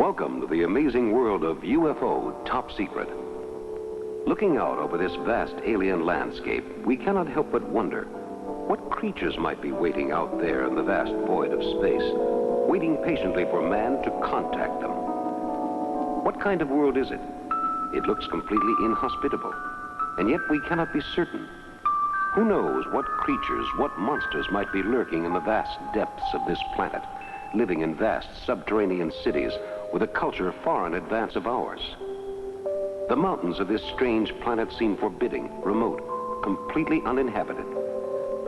Welcome to the amazing world of UFO Top Secret. Looking out over this vast alien landscape, we cannot help but wonder what creatures might be waiting out there in the vast void of space, waiting patiently for man to contact them. What kind of world is it? It looks completely inhospitable, and yet we cannot be certain. Who knows what creatures, what monsters might be lurking in the vast depths of this planet, living in vast subterranean cities with a culture far in advance of ours. The mountains of this strange planet seem forbidding, remote, completely uninhabited.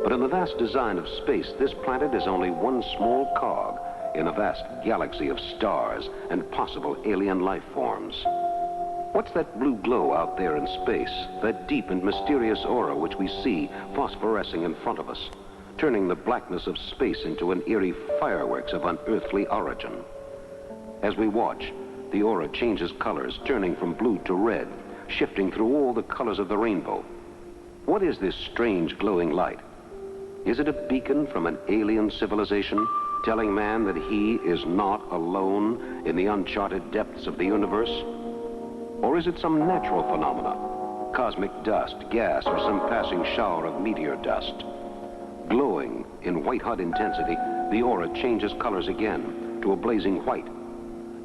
But in the vast design of space, this planet is only one small cog in a vast galaxy of stars and possible alien life forms. What's that blue glow out there in space, that deep and mysterious aura which we see phosphorescing in front of us, turning the blackness of space into an eerie fireworks of unearthly origin? As we watch, the aura changes colors, turning from blue to red, shifting through all the colors of the rainbow. What is this strange glowing light? Is it a beacon from an alien civilization, telling man that he is not alone in the uncharted depths of the universe? Or is it some natural phenomena, cosmic dust, gas, or some passing shower of meteor dust? Glowing in white-hot intensity, the aura changes colors again to a blazing white.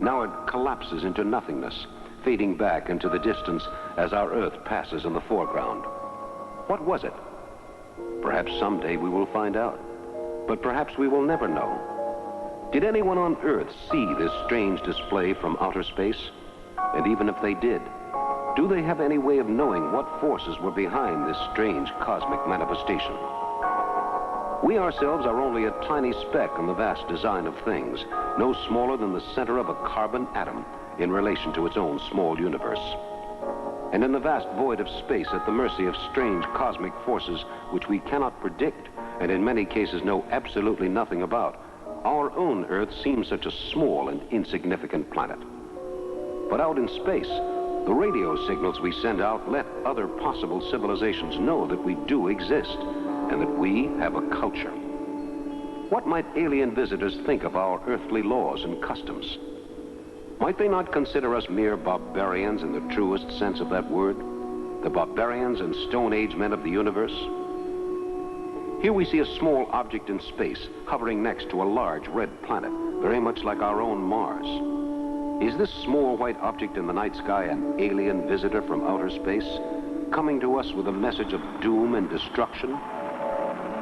Now it collapses into nothingness, fading back into the distance as our Earth passes in the foreground. What was it? Perhaps someday we will find out, but perhaps we will never know. Did anyone on Earth see this strange display from outer space? And even if they did, do they have any way of knowing what forces were behind this strange cosmic manifestation? We ourselves are only a tiny speck in the vast design of things, no smaller than the center of a carbon atom in relation to its own small universe. And in the vast void of space, at the mercy of strange cosmic forces which we cannot predict, and in many cases know absolutely nothing about, our own Earth seems such a small and insignificant planet. But out in space, the radio signals we send out let other possible civilizations know that we do exist, and that we have a culture. What might alien visitors think of our earthly laws and customs? Might they not consider us mere barbarians in the truest sense of that word? The barbarians and Stone Age men of the universe? Here we see a small object in space hovering next to a large red planet, very much like our own Mars. Is this small white object in the night sky an alien visitor from outer space, coming to us with a message of doom and destruction?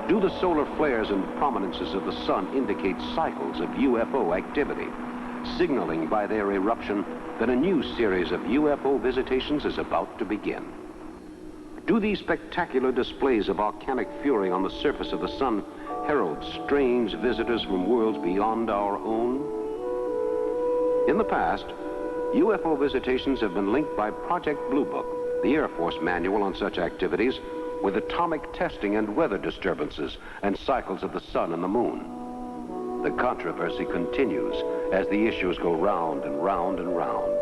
Do the solar flares and prominences of the sun indicate cycles of UFO activity, signaling by their eruption that a new series of UFO visitations is about to begin? Do these spectacular displays of volcanic fury on the surface of the sun herald strange visitors from worlds beyond our own? In the past, UFO visitations have been linked by Project Blue Book, the Air Force manual on such activities, with atomic testing and weather disturbances and cycles of the sun and the moon. The controversy continues as the issues go round and round and round.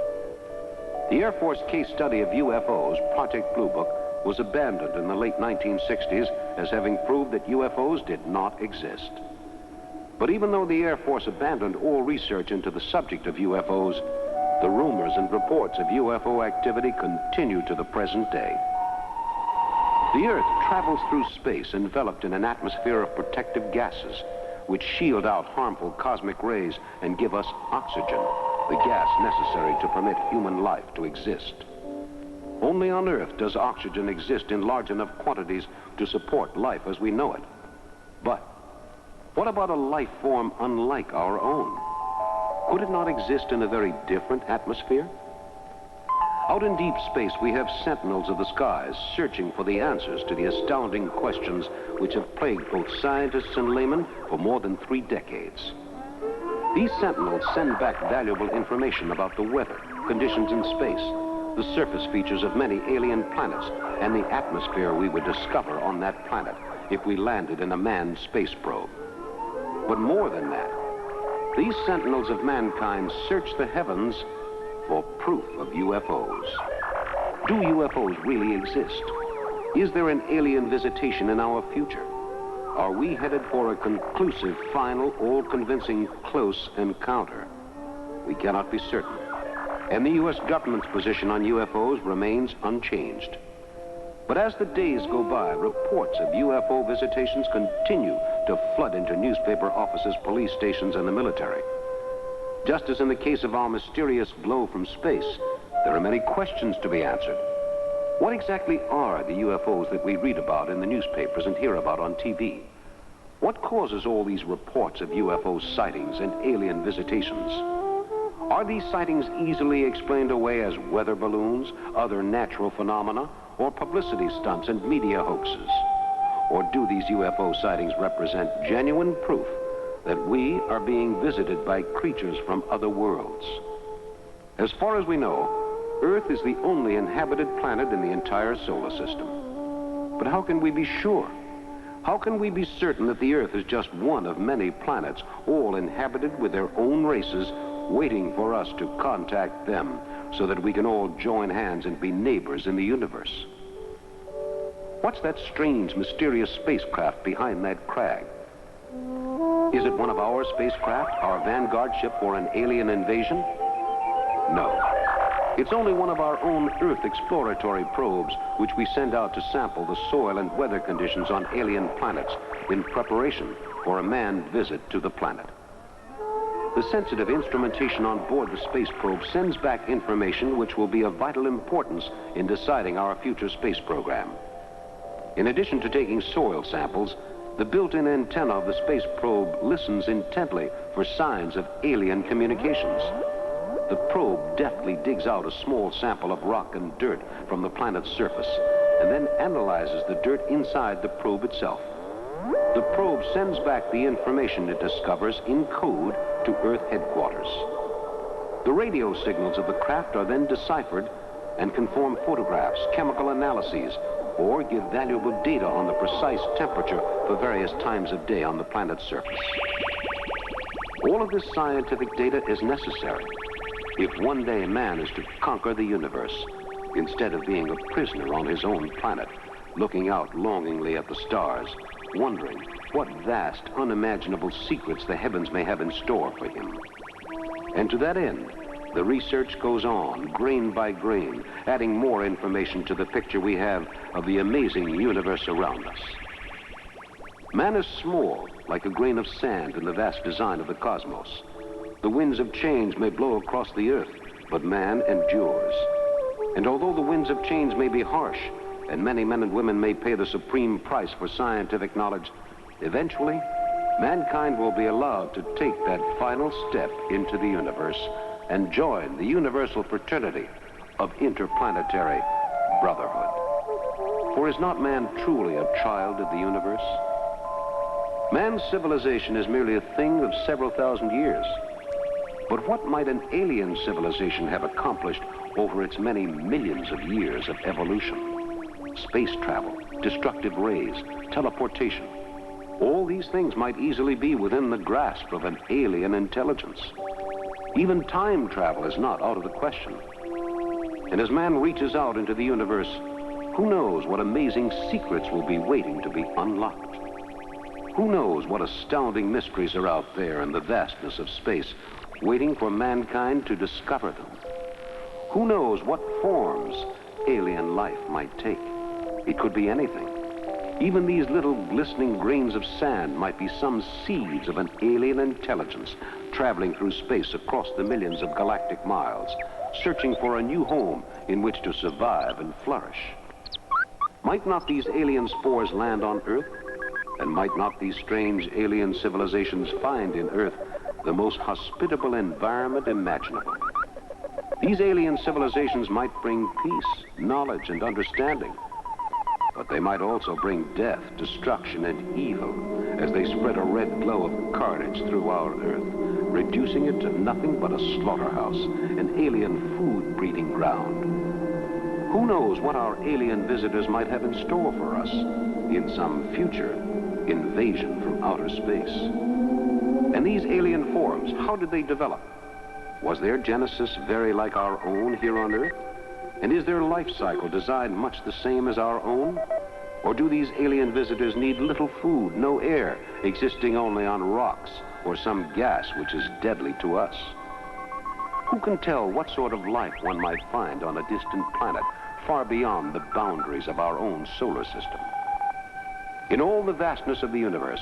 The Air Force case study of UFOs, Project Blue Book, was abandoned in the late 1960s as having proved that UFOs did not exist. But even though the Air Force abandoned all research into the subject of UFOs, the rumors and reports of UFO activity continue to the present day. The Earth travels through space enveloped in an atmosphere of protective gases which shield out harmful cosmic rays and give us oxygen, the gas necessary to permit human life to exist. Only on Earth does oxygen exist in large enough quantities to support life as we know it. But what about a life form unlike our own? Could it not exist in a very different atmosphere? Out in deep space, we have sentinels of the skies searching for the answers to the astounding questions which have plagued both scientists and laymen for more than 3 decades. These sentinels send back valuable information about the weather, conditions in space, the surface features of many alien planets, and the atmosphere we would discover on that planet if we landed in a manned space probe. But more than that, these sentinels of mankind search the heavens for proof of UFOs. Do UFOs really exist? Is there an alien visitation in our future? Are we headed for a conclusive, final, all-convincing, close encounter? we cannot be certain. And the U.S. government's position on UFOs remains unchanged. But as the days go by, reports of UFO visitations continue to flood into newspaper offices, police stations, and the military. Just as in the case of our mysterious glow from space, there are many questions to be answered. What exactly are the UFOs that we read about in the newspapers and hear about on TV? What causes all these reports of UFO sightings and alien visitations? Are these sightings easily explained away as weather balloons, other natural phenomena, or publicity stunts and media hoaxes? Or do these UFO sightings represent genuine proof that we are being visited by creatures from other worlds? As far as we know, Earth is the only inhabited planet in the entire solar system. But how can we be sure? How can we be certain that the Earth is just one of many planets, all inhabited with their own races, waiting for us to contact them so that we can all join hands and be neighbors in the universe? What's that strange, mysterious spacecraft behind that crag? Is it one of our spacecraft, our vanguard ship for an alien invasion? No. It's only one of our own Earth exploratory probes, which we send out to sample the soil and weather conditions on alien planets in preparation for a manned visit to the planet. The sensitive instrumentation on board the space probe sends back information which will be of vital importance in deciding our future space program. In addition to taking soil samples, the built-in antenna of the space probe listens intently for signs of alien communications. The probe deftly digs out a small sample of rock and dirt from the planet's surface and then analyzes the dirt inside the probe itself. The probe sends back the information it discovers in code to Earth headquarters. The radio signals of the craft are then deciphered and can form photographs, chemical analyses, or give valuable data on the precise temperature for various times of day on the planet's surface. All of this scientific data is necessary if one day man is to conquer the universe, instead of being a prisoner on his own planet, looking out longingly at the stars, wondering what vast, unimaginable secrets the heavens may have in store for him. And to that end, the research goes on, grain by grain, adding more information to the picture we have of the amazing universe around us. Man is small, like a grain of sand in the vast design of the cosmos. The winds of change may blow across the earth, but man endures. And although the winds of change may be harsh, and many men and women may pay the supreme price for scientific knowledge, eventually, mankind will be allowed to take that final step into the universe and join the universal fraternity of interplanetary brotherhood. For is not man truly a child of the universe? Man's civilization is merely a thing of several thousand years. But what might an alien civilization have accomplished over its many millions of years of evolution? Space travel, destructive rays, teleportation. All these things might easily be within the grasp of an alien intelligence. Even time travel is not out of the question. And as man reaches out into the universe, who knows what amazing secrets will be waiting to be unlocked? Who knows what astounding mysteries are out there in the vastness of space, waiting for mankind to discover them? Who knows what forms alien life might take? It could be anything. Even these little glistening grains of sand might be some seeds of an alien intelligence traveling through space across the millions of galactic miles, searching for a new home in which to survive and flourish. Might not these alien spores land on Earth? And might not these strange alien civilizations find in Earth the most hospitable environment imaginable? These alien civilizations might bring peace, knowledge, and understanding. But they might also bring death, destruction, and evil as they spread a red glow of carnage through our Earth, reducing it to nothing but a slaughterhouse, an alien food breeding ground. Who knows what our alien visitors might have in store for us in some future invasion from outer space? And these alien forms, how did they develop? Was their genesis very like our own here on Earth? And is their life cycle designed much the same as our own? Or do these alien visitors need little food, no air, existing only on rocks or some gas which is deadly to us? Who can tell what sort of life one might find on a distant planet far beyond the boundaries of our own solar system? In all the vastness of the universe,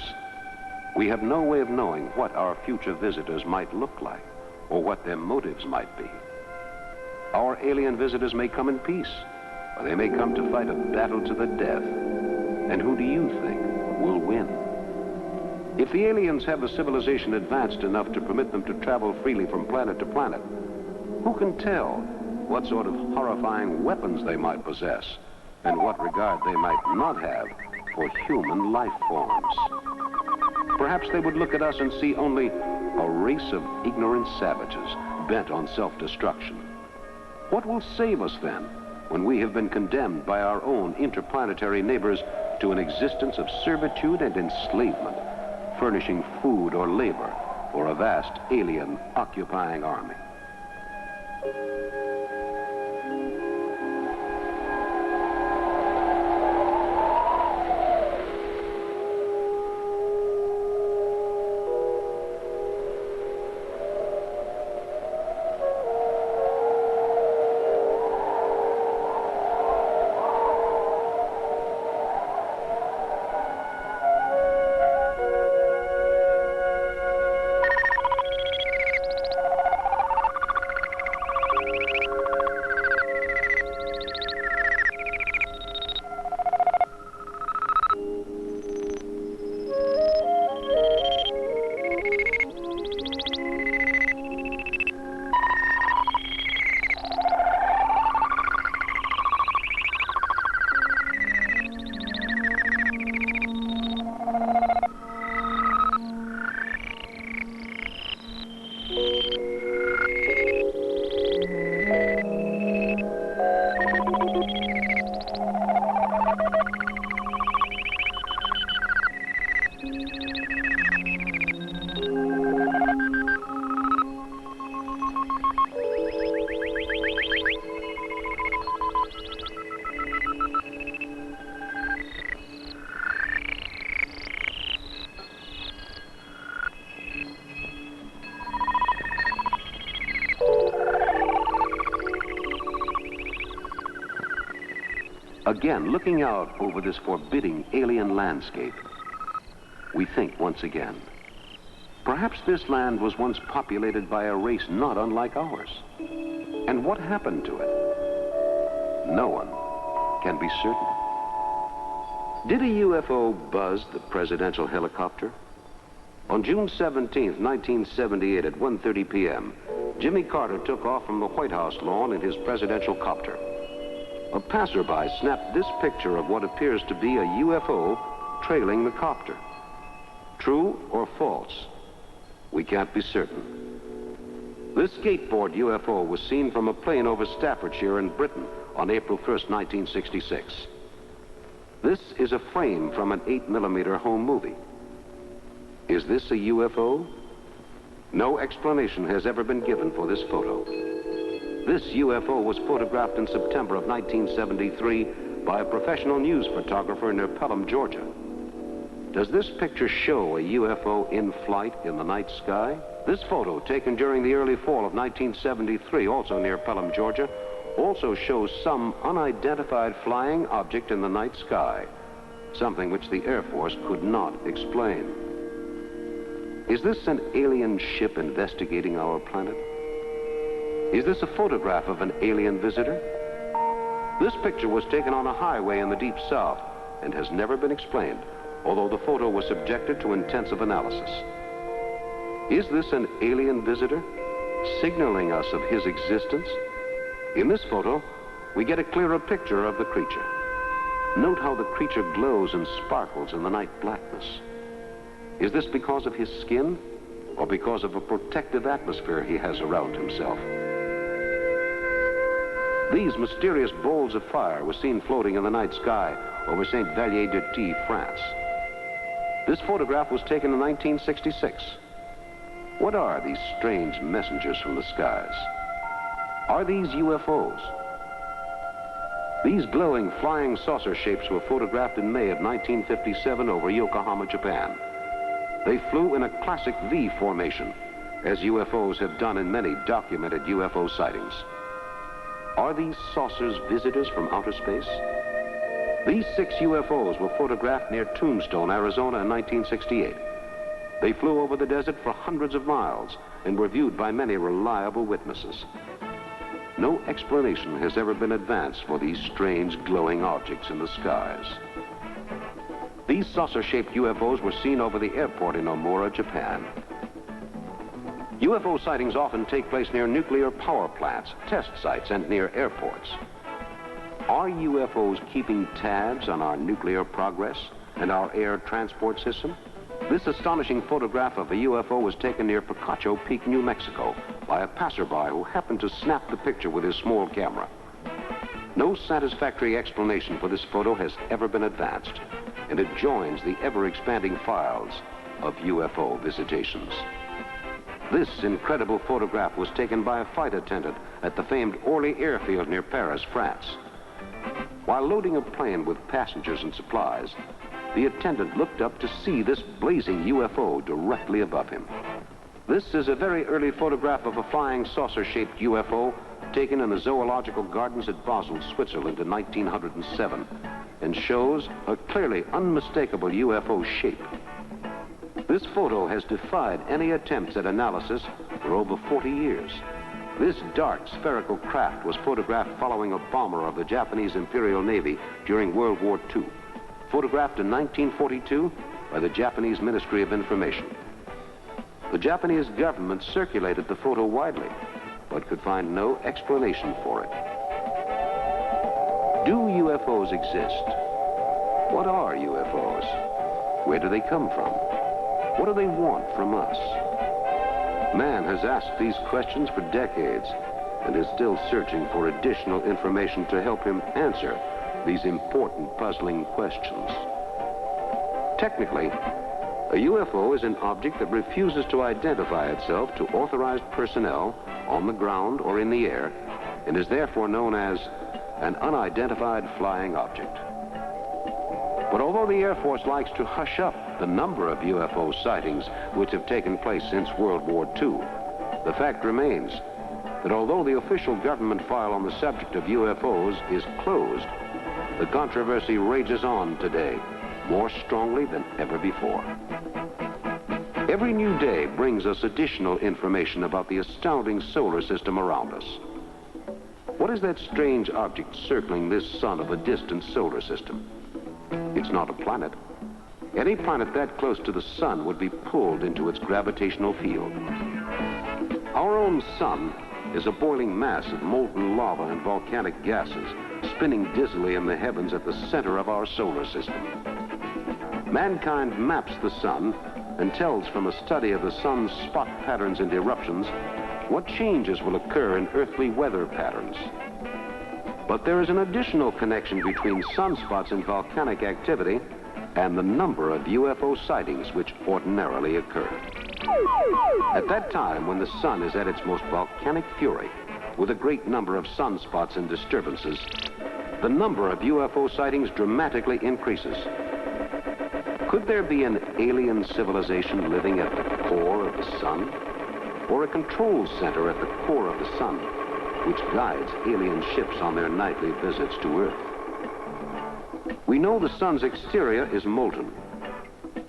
we have no way of knowing what our future visitors might look like or what their motives might be. Our alien visitors may come in peace, or they may come to fight a battle to the death. And who do you think will win? If the aliens have a civilization advanced enough to permit them to travel freely from planet to planet, who can tell what sort of horrifying weapons they might possess and what regard they might not have for human life forms? Perhaps they would look at us and see only a race of ignorant savages bent on self-destruction. What will save us then when we have been condemned by our own interplanetary neighbors to an existence of servitude and enslavement, furnishing food or labor for a vast alien occupying army? Again, looking out over this forbidding alien landscape, we think once again, perhaps this land was once populated by a race not unlike ours. And what happened to it? No one can be certain. Did a UFO buzz the presidential helicopter? On June 17th, 1978 at 1:30 p.m., Jimmy Carter took off from the White House lawn in his presidential copter. A passerby snapped this picture of what appears to be a UFO trailing the copter. True or false? We can't be certain. This skateboard UFO was seen from a plane over Staffordshire in Britain on April 1st, 1966. This is a frame from an 8mm home movie. Is this a UFO? No explanation has ever been given for this photo. This UFO was photographed in September of 1973 by a professional news photographer near Pelham, Georgia. Does this picture show a UFO in flight in the night sky? This photo, taken during the early fall of 1973, also near Pelham, Georgia, also shows some unidentified flying object in the night sky, something which the Air Force could not explain. Is this an alien ship investigating our planet? Is this a photograph of an alien visitor? This picture was taken on a highway in the deep south and has never been explained, although the photo was subjected to intensive analysis. Is this an alien visitor signaling us of his existence? In this photo, we get a clearer picture of the creature. Note how the creature glows and sparkles in the night blackness. Is this because of his skin or because of a protective atmosphere he has around himself? These mysterious bowls of fire were seen floating in the night sky over St. Vallier-de-Tis, France. This photograph was taken in 1966. What are these strange messengers from the skies? Are these UFOs? These glowing flying saucer shapes were photographed in May of 1957 over Yokohama, Japan. They flew in a classic V formation, as UFOs have done in many documented UFO sightings. Are these saucers visitors from outer space? These 6 UFOs were photographed near Tombstone, Arizona in 1968. They flew over the desert for hundreds of miles and were viewed by many reliable witnesses. No explanation has ever been advanced for these strange glowing objects in the skies. These saucer-shaped UFOs were seen over the airport in Omura, Japan. UFO sightings often take place near nuclear power plants, test sites, and near airports. Are UFOs keeping tabs on our nuclear progress and our air transport system? This astonishing photograph of a UFO was taken near Picacho Peak, New Mexico, by a passerby who happened to snap the picture with his small camera. No satisfactory explanation for this photo has ever been advanced, and it joins the ever-expanding files of UFO visitations. This incredible photograph was taken by a flight attendant at the famed Orly airfield near Paris, France. While loading a plane with passengers and supplies, the attendant looked up to see this blazing UFO directly above him. This is a very early photograph of a flying saucer-shaped UFO taken in the Zoological Gardens at Basel, Switzerland in 1907, and shows a clearly unmistakable UFO shape. This photo has defied any attempts at analysis for over 40 years. This dark spherical craft was photographed following a bomber of the Japanese Imperial Navy during World War II, photographed in 1942 by the Japanese Ministry of Information. The Japanese government circulated the photo widely, but could find no explanation for it. Do UFOs exist? What are UFOs? Where do they come from? What do they want from us? Man has asked these questions for decades and is still searching for additional information to help him answer these important, puzzling questions. Technically, a UFO is an object that refuses to identify itself to authorized personnel on the ground or in the air, and is therefore known as an unidentified flying object. But although the Air Force likes to hush up the number of UFO sightings which have taken place since World War II, the fact remains that although the official government file on the subject of UFOs is closed, the controversy rages on today more strongly than ever before. Every new day brings us additional information about the astounding solar system around us. What is that strange object circling this sun of a distant solar system? It's not a planet. Any planet that close to the sun would be pulled into its gravitational field. Our own sun is a boiling mass of molten lava and volcanic gases spinning dizzily in the heavens at the center of our solar system. Mankind maps the sun and tells from a study of the sun's spot patterns and eruptions what changes will occur in earthly weather patterns. But there is an additional connection between sunspots and volcanic activity and the number of UFO sightings which ordinarily occur. At that time, when the sun is at its most volcanic fury, with a great number of sunspots and disturbances, the number of UFO sightings dramatically increases. Could there be an alien civilization living at the core of the sun? Or a control center at the core of the sun, which guides alien ships on their nightly visits to Earth? We know the sun's exterior is molten,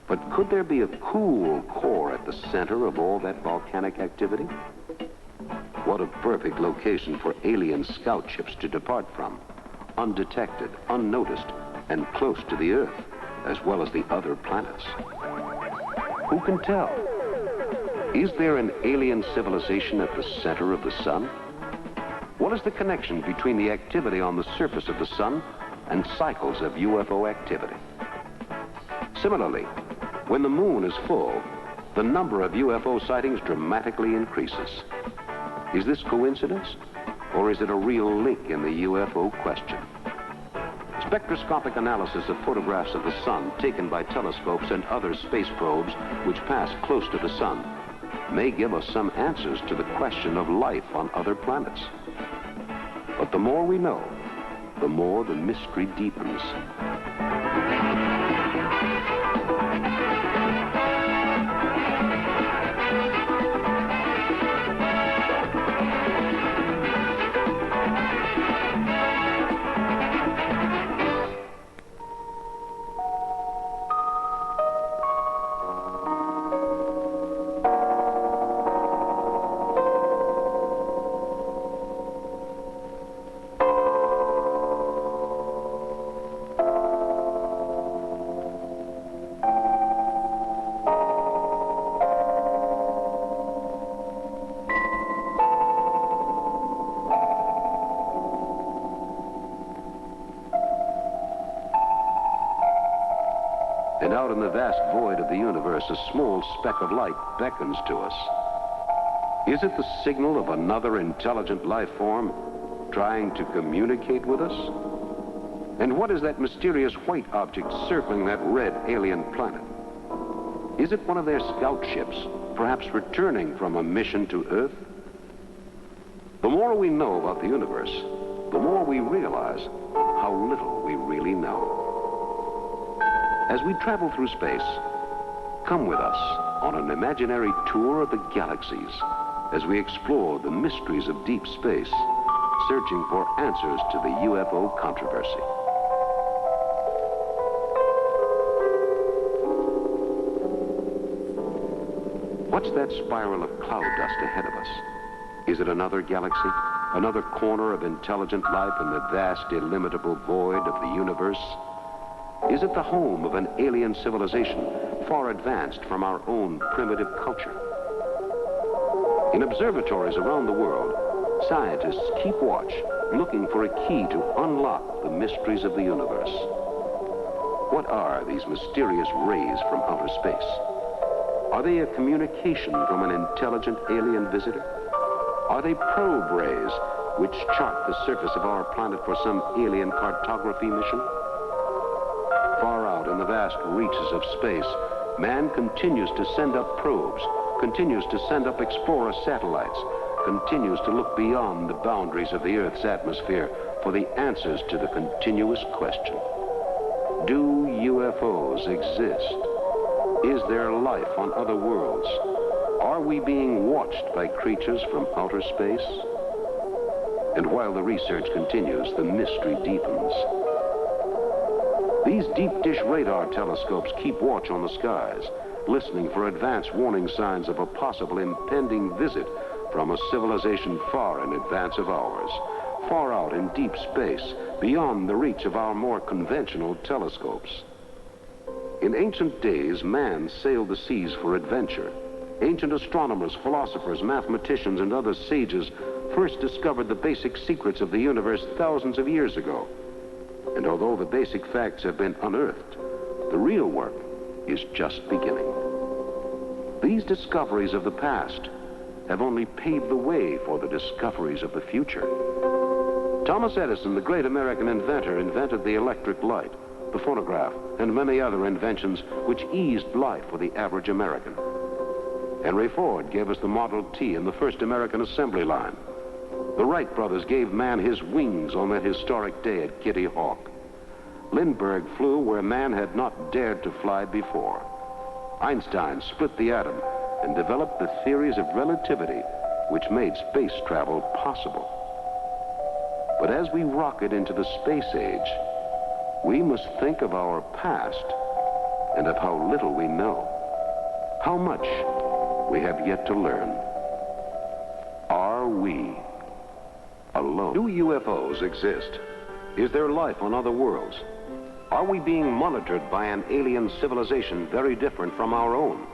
but could there be a cool core at the center of all that volcanic activity? What a perfect location for alien scout ships to depart from, undetected, unnoticed, and close to the Earth, as well as the other planets. Who can tell? Is there an alien civilization at the center of the sun? What is the connection between the activity on the surface of the sun and cycles of UFO activity? Similarly, when the moon is full, the number of UFO sightings dramatically increases. Is this coincidence, or is it a real link in the UFO question? Spectroscopic analysis of photographs of the sun taken by telescopes and other space probes which pass close to the sun may give us some answers to the question of life on other planets. But the more we know, the more the mystery deepens. And out in the vast void of the universe, a small speck of light beckons to us. Is it the signal of another intelligent life form trying to communicate with us? And what is that mysterious white object circling that red alien planet? Is it one of their scout ships, perhaps returning from a mission to Earth? The more we know about the universe, the more we realize how little we really know. As we travel through space, come with us on an imaginary tour of the galaxies as we explore the mysteries of deep space, searching for answers to the UFO controversy. What's that spiral of cloud dust ahead of us? Is it another galaxy? Another corner of intelligent life in the vast, illimitable void of the universe? Is it the home of an alien civilization far advanced from our own primitive culture? In observatories around the world, scientists keep watch, looking for a key to unlock the mysteries of the universe. What are these mysterious rays from outer space? Are they a communication from an intelligent alien visitor? Are they probe rays which chart the surface of our planet for some alien cartography mission? Far out in the vast reaches of space, man continues to send up probes, continues to send up explorer satellites, continues to look beyond the boundaries of the Earth's atmosphere for the answers to the continuous question. Do UFOs exist? Is there life on other worlds? Are we being watched by creatures from outer space? And while the research continues, the mystery deepens. These deep dish radar telescopes keep watch on the skies, listening for advance warning signs of a possible impending visit from a civilization far in advance of ours, far out in deep space, beyond the reach of our more conventional telescopes. In ancient days, man sailed the seas for adventure. Ancient astronomers, philosophers, mathematicians, and other sages first discovered the basic secrets of the universe thousands of years ago. And although the basic facts have been unearthed, the real work is just beginning. These discoveries of the past have only paved the way for the discoveries of the future. Thomas Edison, the great American inventor, invented the electric light, the phonograph, and many other inventions which eased life for the average American. Henry Ford gave us the Model T and the first American assembly line. The Wright brothers gave man his wings on that historic day at Kitty Hawk. Lindbergh flew where man had not dared to fly before. Einstein split the atom and developed the theories of relativity which made space travel possible. But as we rocket into the space age, we must think of our past and of how little we know, how much we have yet to learn. Are we alone? Do UFOs exist? Is there life on other worlds? Are we being monitored by an alien civilization very different from our own?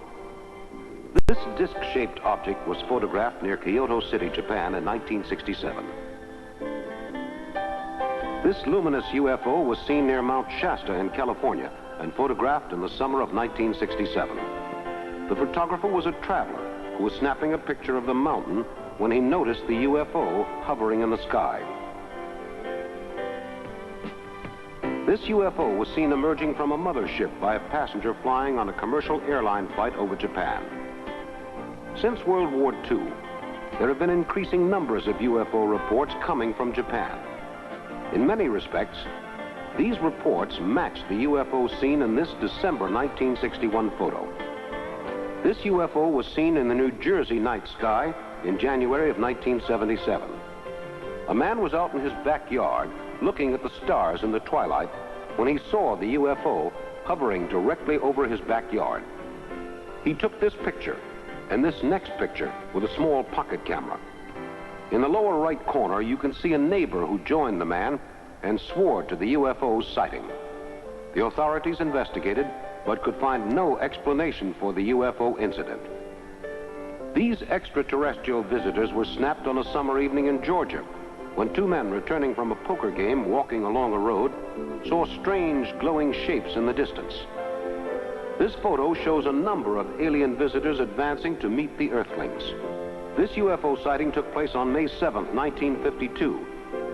This disc-shaped object was photographed near Kyoto City, Japan in 1967. This luminous UFO was seen near Mount Shasta in California and photographed in the summer of 1967. The photographer was a traveler who was snapping a picture of the mountain when he noticed the UFO hovering in the sky. This UFO was seen emerging from a mothership by a passenger flying on a commercial airline flight over Japan. Since World War II, there have been increasing numbers of UFO reports coming from Japan. In many respects, these reports match the UFO seen in this December 1961 photo. This UFO was seen in the New Jersey night sky in January of 1977. A man was out in his backyard looking at the stars in the twilight when he saw the UFO hovering directly over his backyard. He took this picture and this next picture with a small pocket camera. In the lower right corner, you can see a neighbor who joined the man and swore to the UFO's sighting. The authorities investigated, but could find no explanation for the UFO incident. These extraterrestrial visitors were snapped on a summer evening in Georgia, when two men returning from a poker game walking along a road saw strange glowing shapes in the distance. This photo shows a number of alien visitors advancing to meet the Earthlings. This UFO sighting took place on May 7, 1952,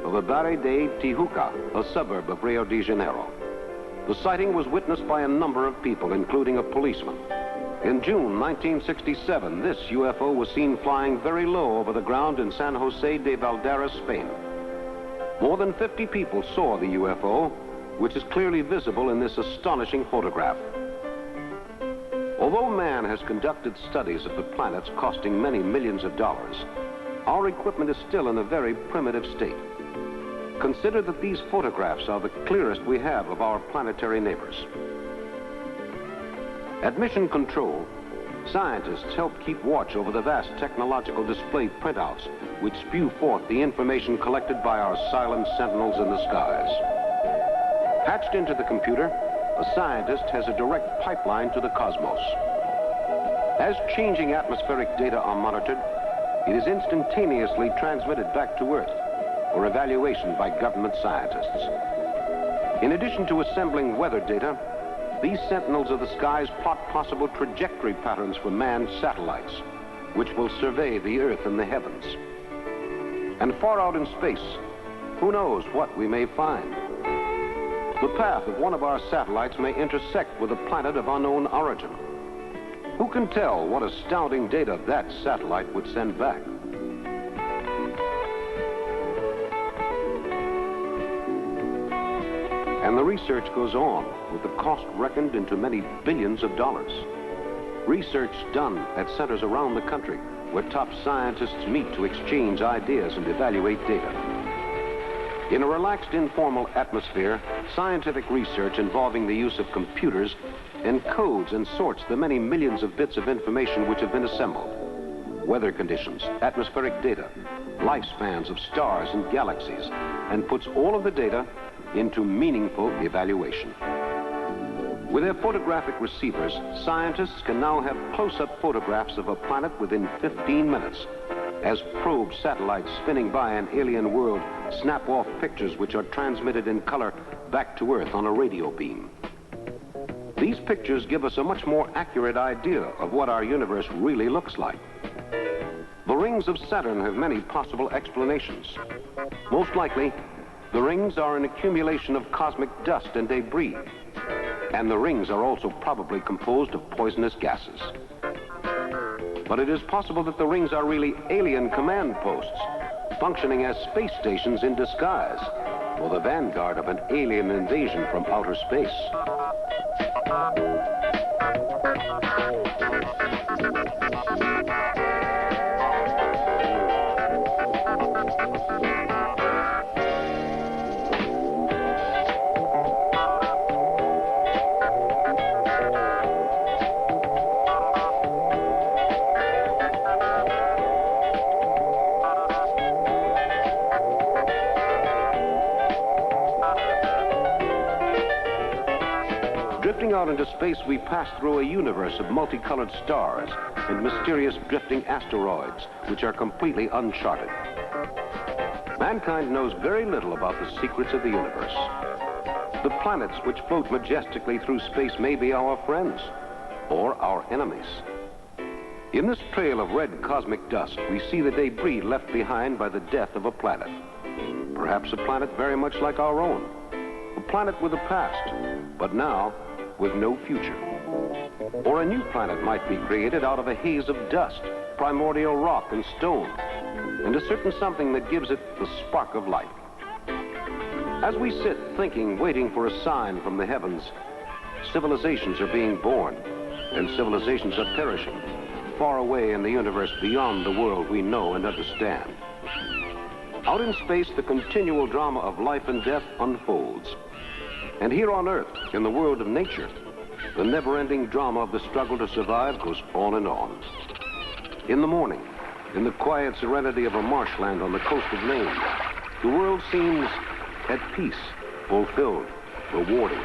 over Barra de Tijuca, a suburb of Rio de Janeiro. The sighting was witnessed by a number of people, including a policeman. In June 1967, this UFO was seen flying very low over the ground in San Jose de Valderas, Spain. More than 50 people saw the UFO, which is clearly visible in this astonishing photograph. Although man has conducted studies of the planets costing many millions of dollars, our equipment is still in a very primitive state. Consider that these photographs are the clearest we have of our planetary neighbors. At Mission Control, scientists help keep watch over the vast technological display printouts which spew forth the information collected by our silent sentinels in the skies. Patched into the computer, a scientist has a direct pipeline to the cosmos. As changing atmospheric data are monitored, it is instantaneously transmitted back to Earth for evaluation by government scientists. In addition to assembling weather data, these sentinels of the skies plot possible trajectory patterns for manned satellites, which will survey the Earth and the heavens. And far out in space, who knows what we may find? The path of one of our satellites may intersect with a planet of unknown origin. Who can tell what astounding data that satellite would send back? And the research goes on, with the cost reckoned into many billions of dollars. Research done at centers around the country where top scientists meet to exchange ideas and evaluate data. In a relaxed, informal atmosphere, scientific research involving the use of computers encodes and sorts the many millions of bits of information which have been assembled. Weather conditions, atmospheric data, lifespans of stars and galaxies, and puts all of the data into meaningful evaluation. With their photographic receivers, scientists can now have close-up photographs of a planet within 15 minutes, as probe satellites spinning by an alien world snap off pictures which are transmitted in color back to Earth on a radio beam. These pictures give us a much more accurate idea of what our universe really looks like. The rings of Saturn have many possible explanations. Most likely, the rings are an accumulation of cosmic dust and debris, and the rings are also probably composed of poisonous gases. But it is possible that the rings are really alien command posts, functioning as space stations in disguise, or the vanguard of an alien invasion from outer space. Drifting out into space, we pass through a universe of multicolored stars and mysterious drifting asteroids, which are completely uncharted. Mankind knows very little about the secrets of the universe. The planets which float majestically through space may be our friends or our enemies. In this trail of red cosmic dust, we see the debris left behind by the death of a planet. Perhaps a planet very much like our own. A planet with a past, but now with no future. Or a new planet might be created out of a haze of dust, primordial rock and stone, and a certain something that gives it the spark of life. As we sit thinking, waiting for a sign from the heavens, civilizations are being born, and civilizations are perishing, far away in the universe beyond the world we know and understand. Out in space, the continual drama of life and death unfolds. And here on Earth, in the world of nature, the never-ending drama of the struggle to survive goes on and on. In the morning, in the quiet serenity of a marshland on the coast of Maine, the world seems at peace, fulfilled, rewarding.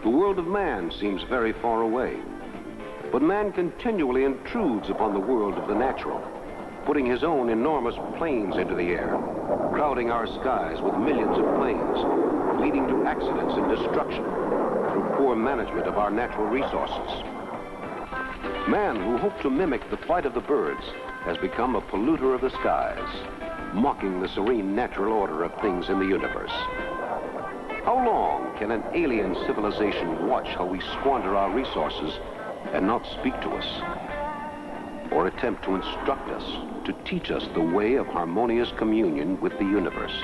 The world of man seems very far away. But man continually intrudes upon the world of the natural, putting his own enormous planes into the air, crowding our skies with millions of planes, leading to accidents and destruction, through poor management of our natural resources. Man, who hoped to mimic the flight of the birds, has become a polluter of the skies, mocking the serene natural order of things in the universe. How long can an alien civilization watch how we squander our resources and not speak to us, or attempt to instruct us, to teach us the way of harmonious communion with the universe?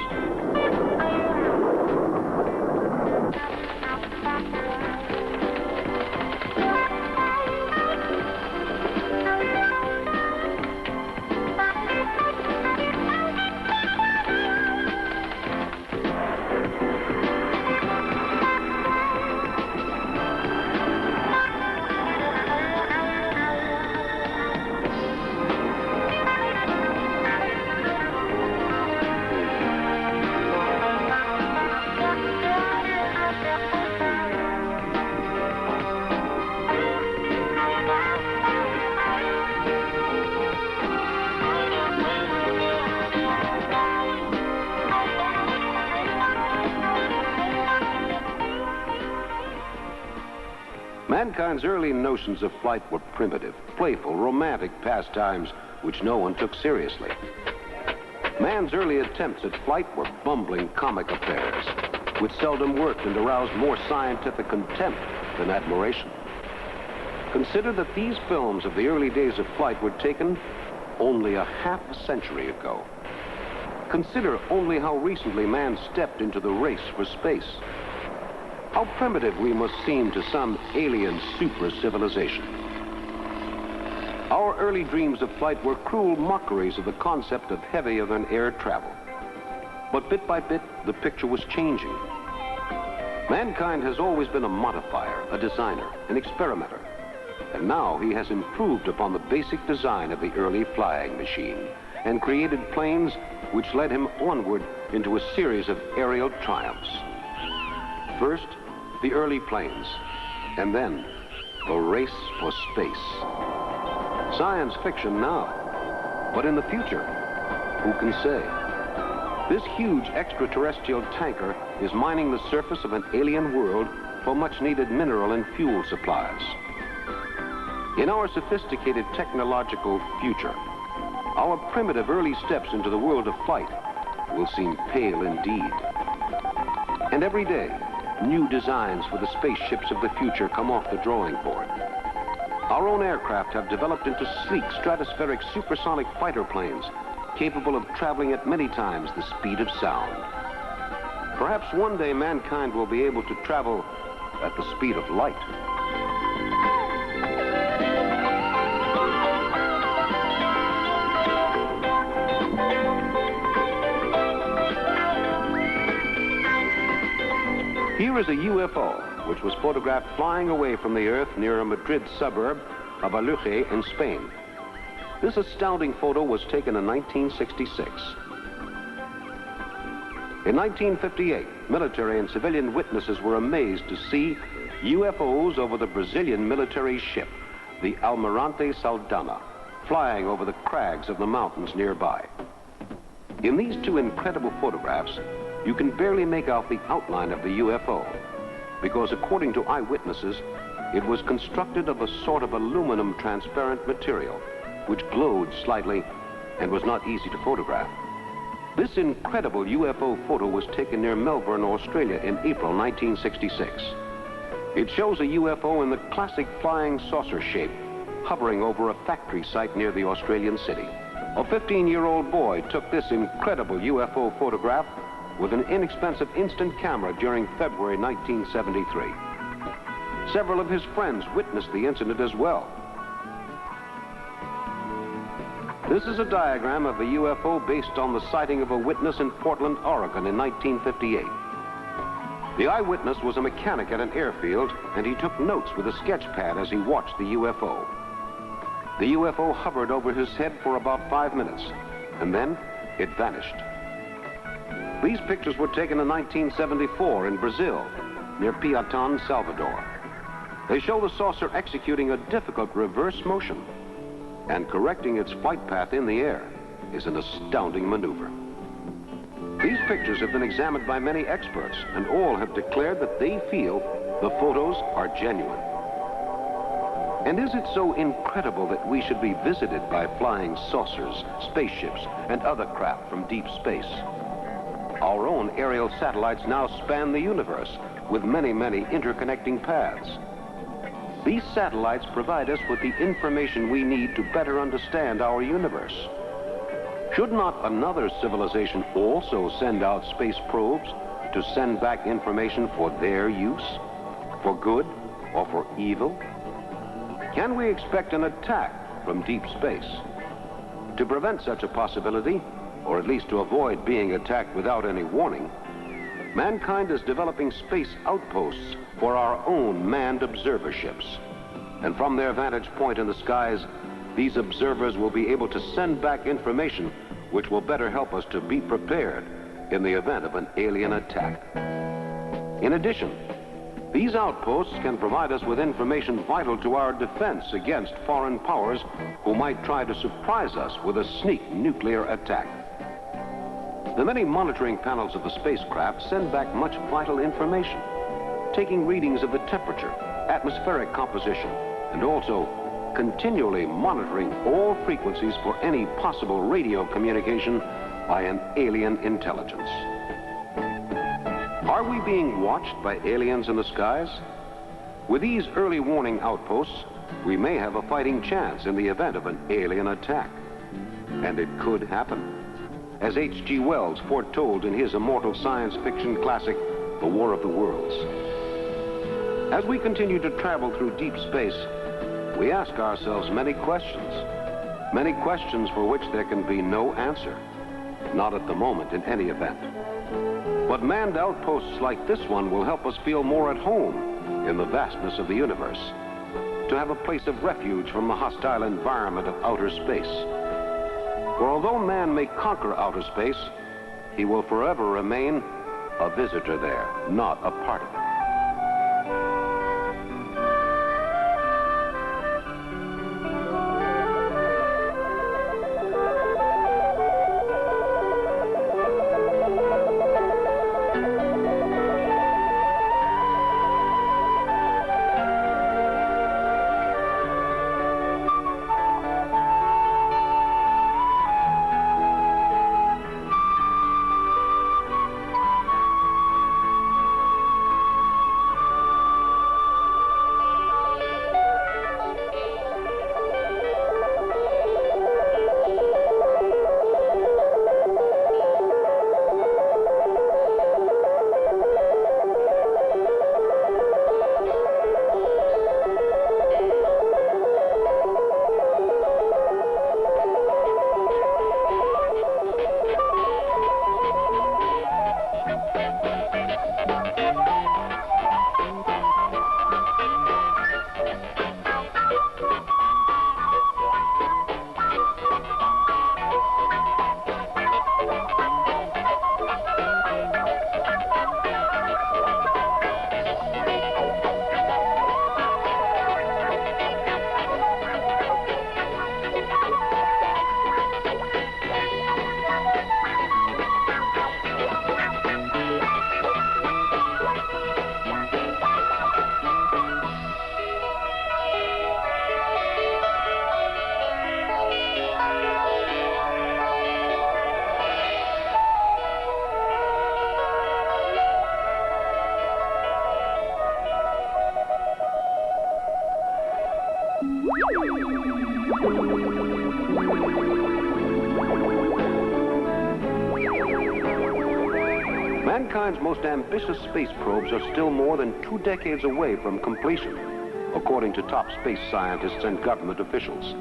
Mankind's early notions of flight were primitive, playful, romantic pastimes which no one took seriously. Man's early attempts at flight were bumbling comic affairs, which seldom worked and aroused more scientific contempt than admiration. Consider that these films of the early days of flight were taken only a half a century ago. Consider only how recently man stepped into the race for space. How primitive we must seem to some alien super-civilization. Our early dreams of flight were cruel mockeries of the concept of heavier-than-air travel. But bit by bit, the picture was changing. Mankind has always been a modifier, a designer, an experimenter. And now he has improved upon the basic design of the early flying machine and created planes which led him onward into a series of aerial triumphs. First, the early planes, and then the race for space. Science fiction now, but in the future, who can say? This huge extraterrestrial tanker is mining the surface of an alien world for much-needed mineral and fuel supplies. In our sophisticated technological future, our primitive early steps into the world of flight will seem pale indeed. And every day, new designs for the spaceships of the future come off the drawing board. Our own aircraft have developed into sleek, stratospheric, supersonic fighter planes capable of traveling at many times the speed of sound. Perhaps one day mankind will be able to travel at the speed of light. Here is a UFO, which was photographed flying away from the Earth near a Madrid suburb of Aluche in Spain. This astounding photo was taken in 1966. In 1958, military and civilian witnesses were amazed to see UFOs over the Brazilian military ship, the Almirante Saldanha, flying over the crags of the mountains nearby. In these two incredible photographs, you can barely make out the outline of the UFO, because according to eyewitnesses, it was constructed of a sort of aluminum transparent material, which glowed slightly and was not easy to photograph. This incredible UFO photo was taken near Melbourne, Australia in April 1966. It shows a UFO in the classic flying saucer shape, hovering over a factory site near the Australian city. A 15-year-old boy took this incredible UFO photograph with an inexpensive instant camera during February 1973. Several of his friends witnessed the incident as well. This is a diagram of a UFO based on the sighting of a witness in Portland, Oregon in 1958. The eyewitness was a mechanic at an airfield, and he took notes with a sketch pad as he watched the UFO. The UFO hovered over his head for about 5 minutes, and then it vanished. These pictures were taken in 1974 in Brazil, near Piatã, Salvador. They show the saucer executing a difficult reverse motion, and correcting its flight path in the air is an astounding maneuver. These pictures have been examined by many experts, and all have declared that they feel The photos are genuine. And is it so incredible that we should be visited by flying saucers, spaceships, and other craft from deep space? Our own aerial satellites now span the universe with many, many interconnecting paths. These satellites provide us with the information we need to better understand our universe. Should not another civilization also send out space probes to send back information for their use, for good or for evil? Can we expect an attack from deep space? To prevent such a possibility, or at least to avoid being attacked without any warning, mankind is developing space outposts for our own manned observer ships. And from their vantage point in the skies, these observers will be able to send back information which will better help us to be prepared in the event of an alien attack. In addition, these outposts can provide us with information vital to our defense against foreign powers who might try to surprise us with a sneak nuclear attack. The many monitoring panels of the spacecraft send back much vital information, taking readings of the temperature, atmospheric composition, and also continually monitoring all frequencies for any possible radio communication by an alien intelligence. Are we being watched by aliens in the skies? With these early warning outposts, we may have a fighting chance in the event of an alien attack. And it could happen. As H.G. Wells foretold in his immortal science fiction classic, The War of the Worlds. As we continue to travel through deep space, we ask ourselves many questions for which there can be no answer, not at the moment in any event. But manned outposts like this one will help us feel more at home in the vastness of the universe, to have a place of refuge from the hostile environment of outer space. For although man may conquer outer space, he will forever remain a visitor there, not a part of it. Mankind's most ambitious space probes are still more than 2 decades away from completion, according to top space scientists and government officials.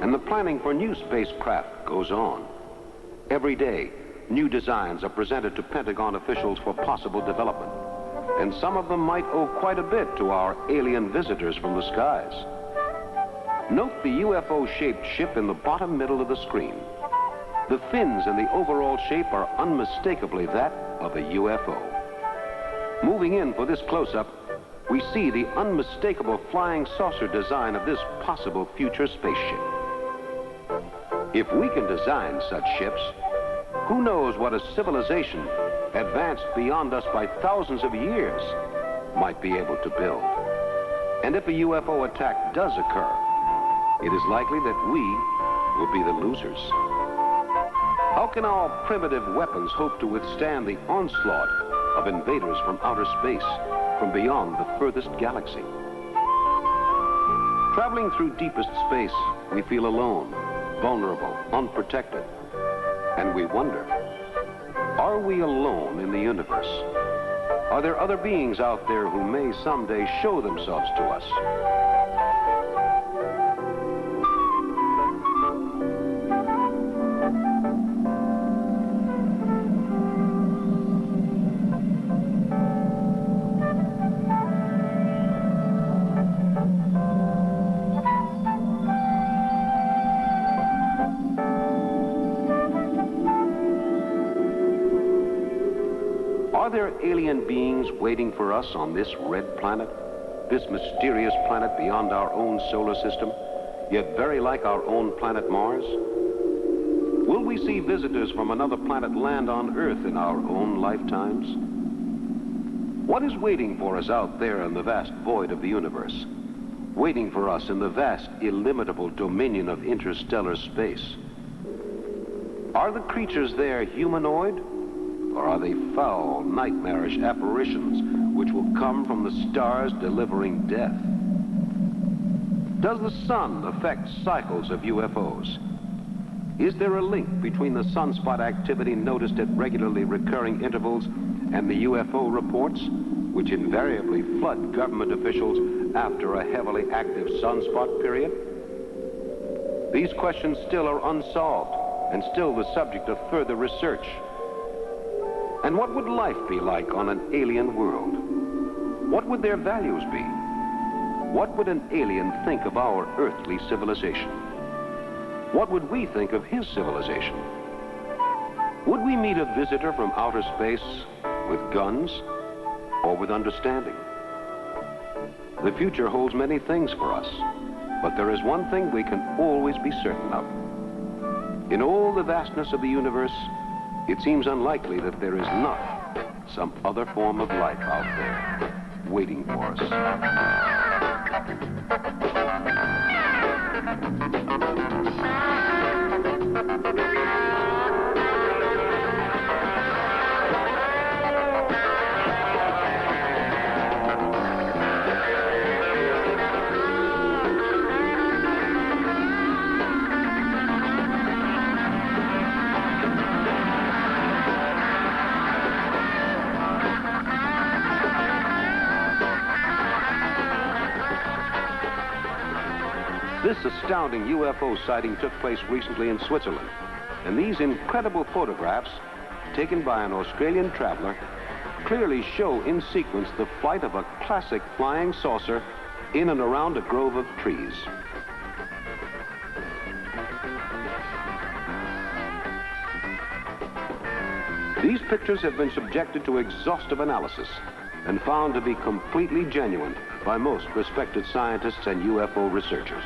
And the planning for new spacecraft goes on. Every day, new designs are presented to Pentagon officials for possible development. And some of them might owe quite a bit to our alien visitors from the skies. Note the UFO-shaped ship in the bottom middle of the screen. The fins and the overall shape are unmistakably that of a UFO. Moving in for this close-up, we see the unmistakable flying saucer design of this possible future spaceship. If we can design such ships, who knows what a civilization advanced beyond us by thousands of years might be able to build. And if a UFO attack does occur, it is likely that we will be the losers. How can our primitive weapons hope to withstand the onslaught of invaders from outer space, from beyond the furthest galaxy? Traveling through deepest space, we feel alone, vulnerable, unprotected. And we wonder, are we alone in the universe? Are there other beings out there who may someday show themselves to us? Are there alien beings waiting for us on this red planet? This mysterious planet beyond our own solar system, yet very like our own planet Mars? Will we see visitors from another planet land on Earth in our own lifetimes? What is waiting for us out there in the vast void of the universe? Waiting for us in the vast, illimitable dominion of interstellar space? Are the creatures there humanoid? Or are they foul, nightmarish apparitions which will come from the stars delivering death? Does the sun affect cycles of UFOs? Is there a link between the sunspot activity noticed at regularly recurring intervals and the UFO reports, which invariably flood government officials after a heavily active sunspot period? These questions still are unsolved and still the subject of further research. And what would life be like on an alien world? What would their values be? What would an alien think of our earthly civilization? What would we think of his civilization? Would we meet a visitor from outer space with guns or with understanding? The future holds many things for us, but there is one thing we can always be certain of. In all the vastness of the universe, it seems unlikely that there is not some other form of life out there waiting for us. This astounding UFO sighting took place recently in Switzerland, and these incredible photographs, taken by an Australian traveler, clearly show in sequence the flight of a classic flying saucer in and around a grove of trees. These pictures have been subjected to exhaustive analysis and found to be completely genuine by most respected scientists and UFO researchers.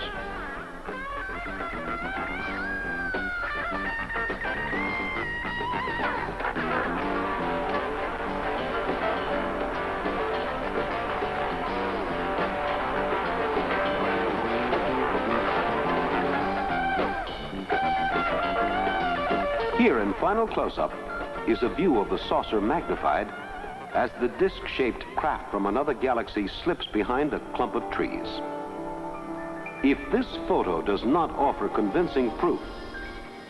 Here in final close-up is a view of the saucer magnified as the disc-shaped craft from another galaxy slips behind a clump of trees. If this photo does not offer convincing proof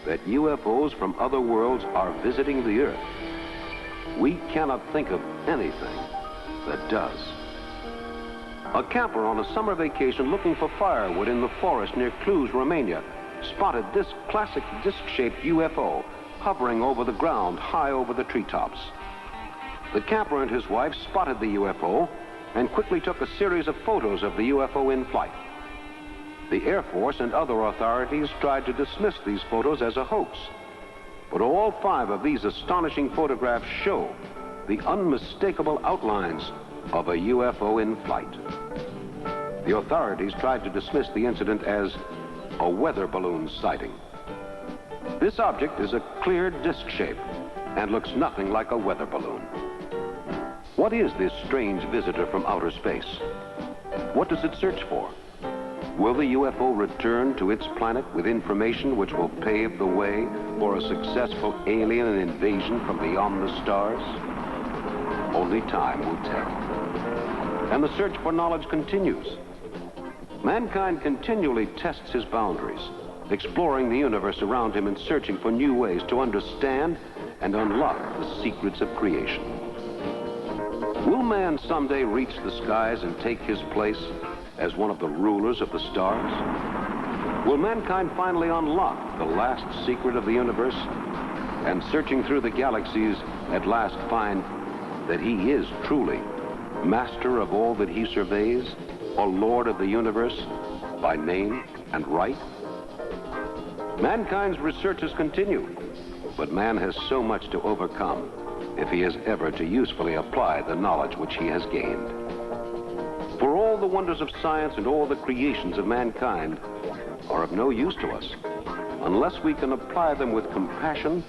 that UFOs from other worlds are visiting the Earth, we cannot think of anything that does. A camper on a summer vacation looking for firewood in the forest near Cluj, Romania, spotted this classic disc-shaped UFO hovering over the ground high over the treetops. The camper and his wife spotted the UFO and quickly took a series of photos of the UFO in flight. The Air Force and other authorities tried to dismiss these photos as a hoax, but all 5 of these astonishing photographs show the unmistakable outlines of a UFO in flight. The authorities tried to dismiss the incident as a weather balloon sighting. This object is a clear disc shape and looks nothing like a weather balloon. What is this strange visitor from outer space? What does it search for? Will the UFO return to its planet with information which will pave the way for a successful alien invasion from beyond the stars? Only time will tell. And the search for knowledge continues. Mankind continually tests his boundaries, exploring the universe around him and searching for new ways to understand and unlock the secrets of creation. Will man someday reach the skies and take his place as one of the rulers of the stars? Will mankind finally unlock the last secret of the universe and, searching through the galaxies, at last find that he is truly master of all that he surveys, or Lord of the universe by name and right? Mankind's researches continue, but man has so much to overcome if he is ever to usefully apply the knowledge which he has gained. For all the wonders of science and all the creations of mankind are of no use to us unless we can apply them with compassion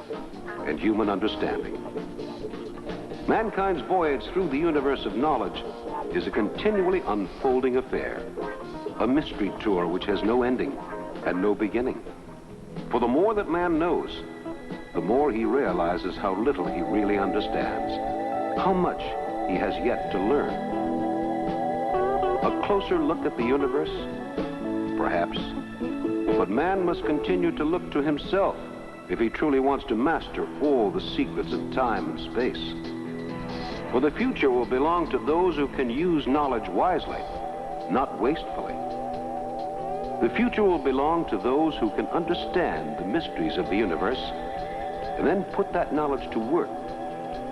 and human understanding. Mankind's voyage through the universe of knowledge is a continually unfolding affair, a mystery tour which has no ending and no beginning. For the more that man knows, the more he realizes how little he really understands, how much he has yet to learn. A closer look at the universe? Perhaps. But man must continue to look to himself if he truly wants to master all the secrets of time and space. For the future will belong to those who can use knowledge wisely, not wastefully. The future will belong to those who can understand the mysteries of the universe and then put that knowledge to work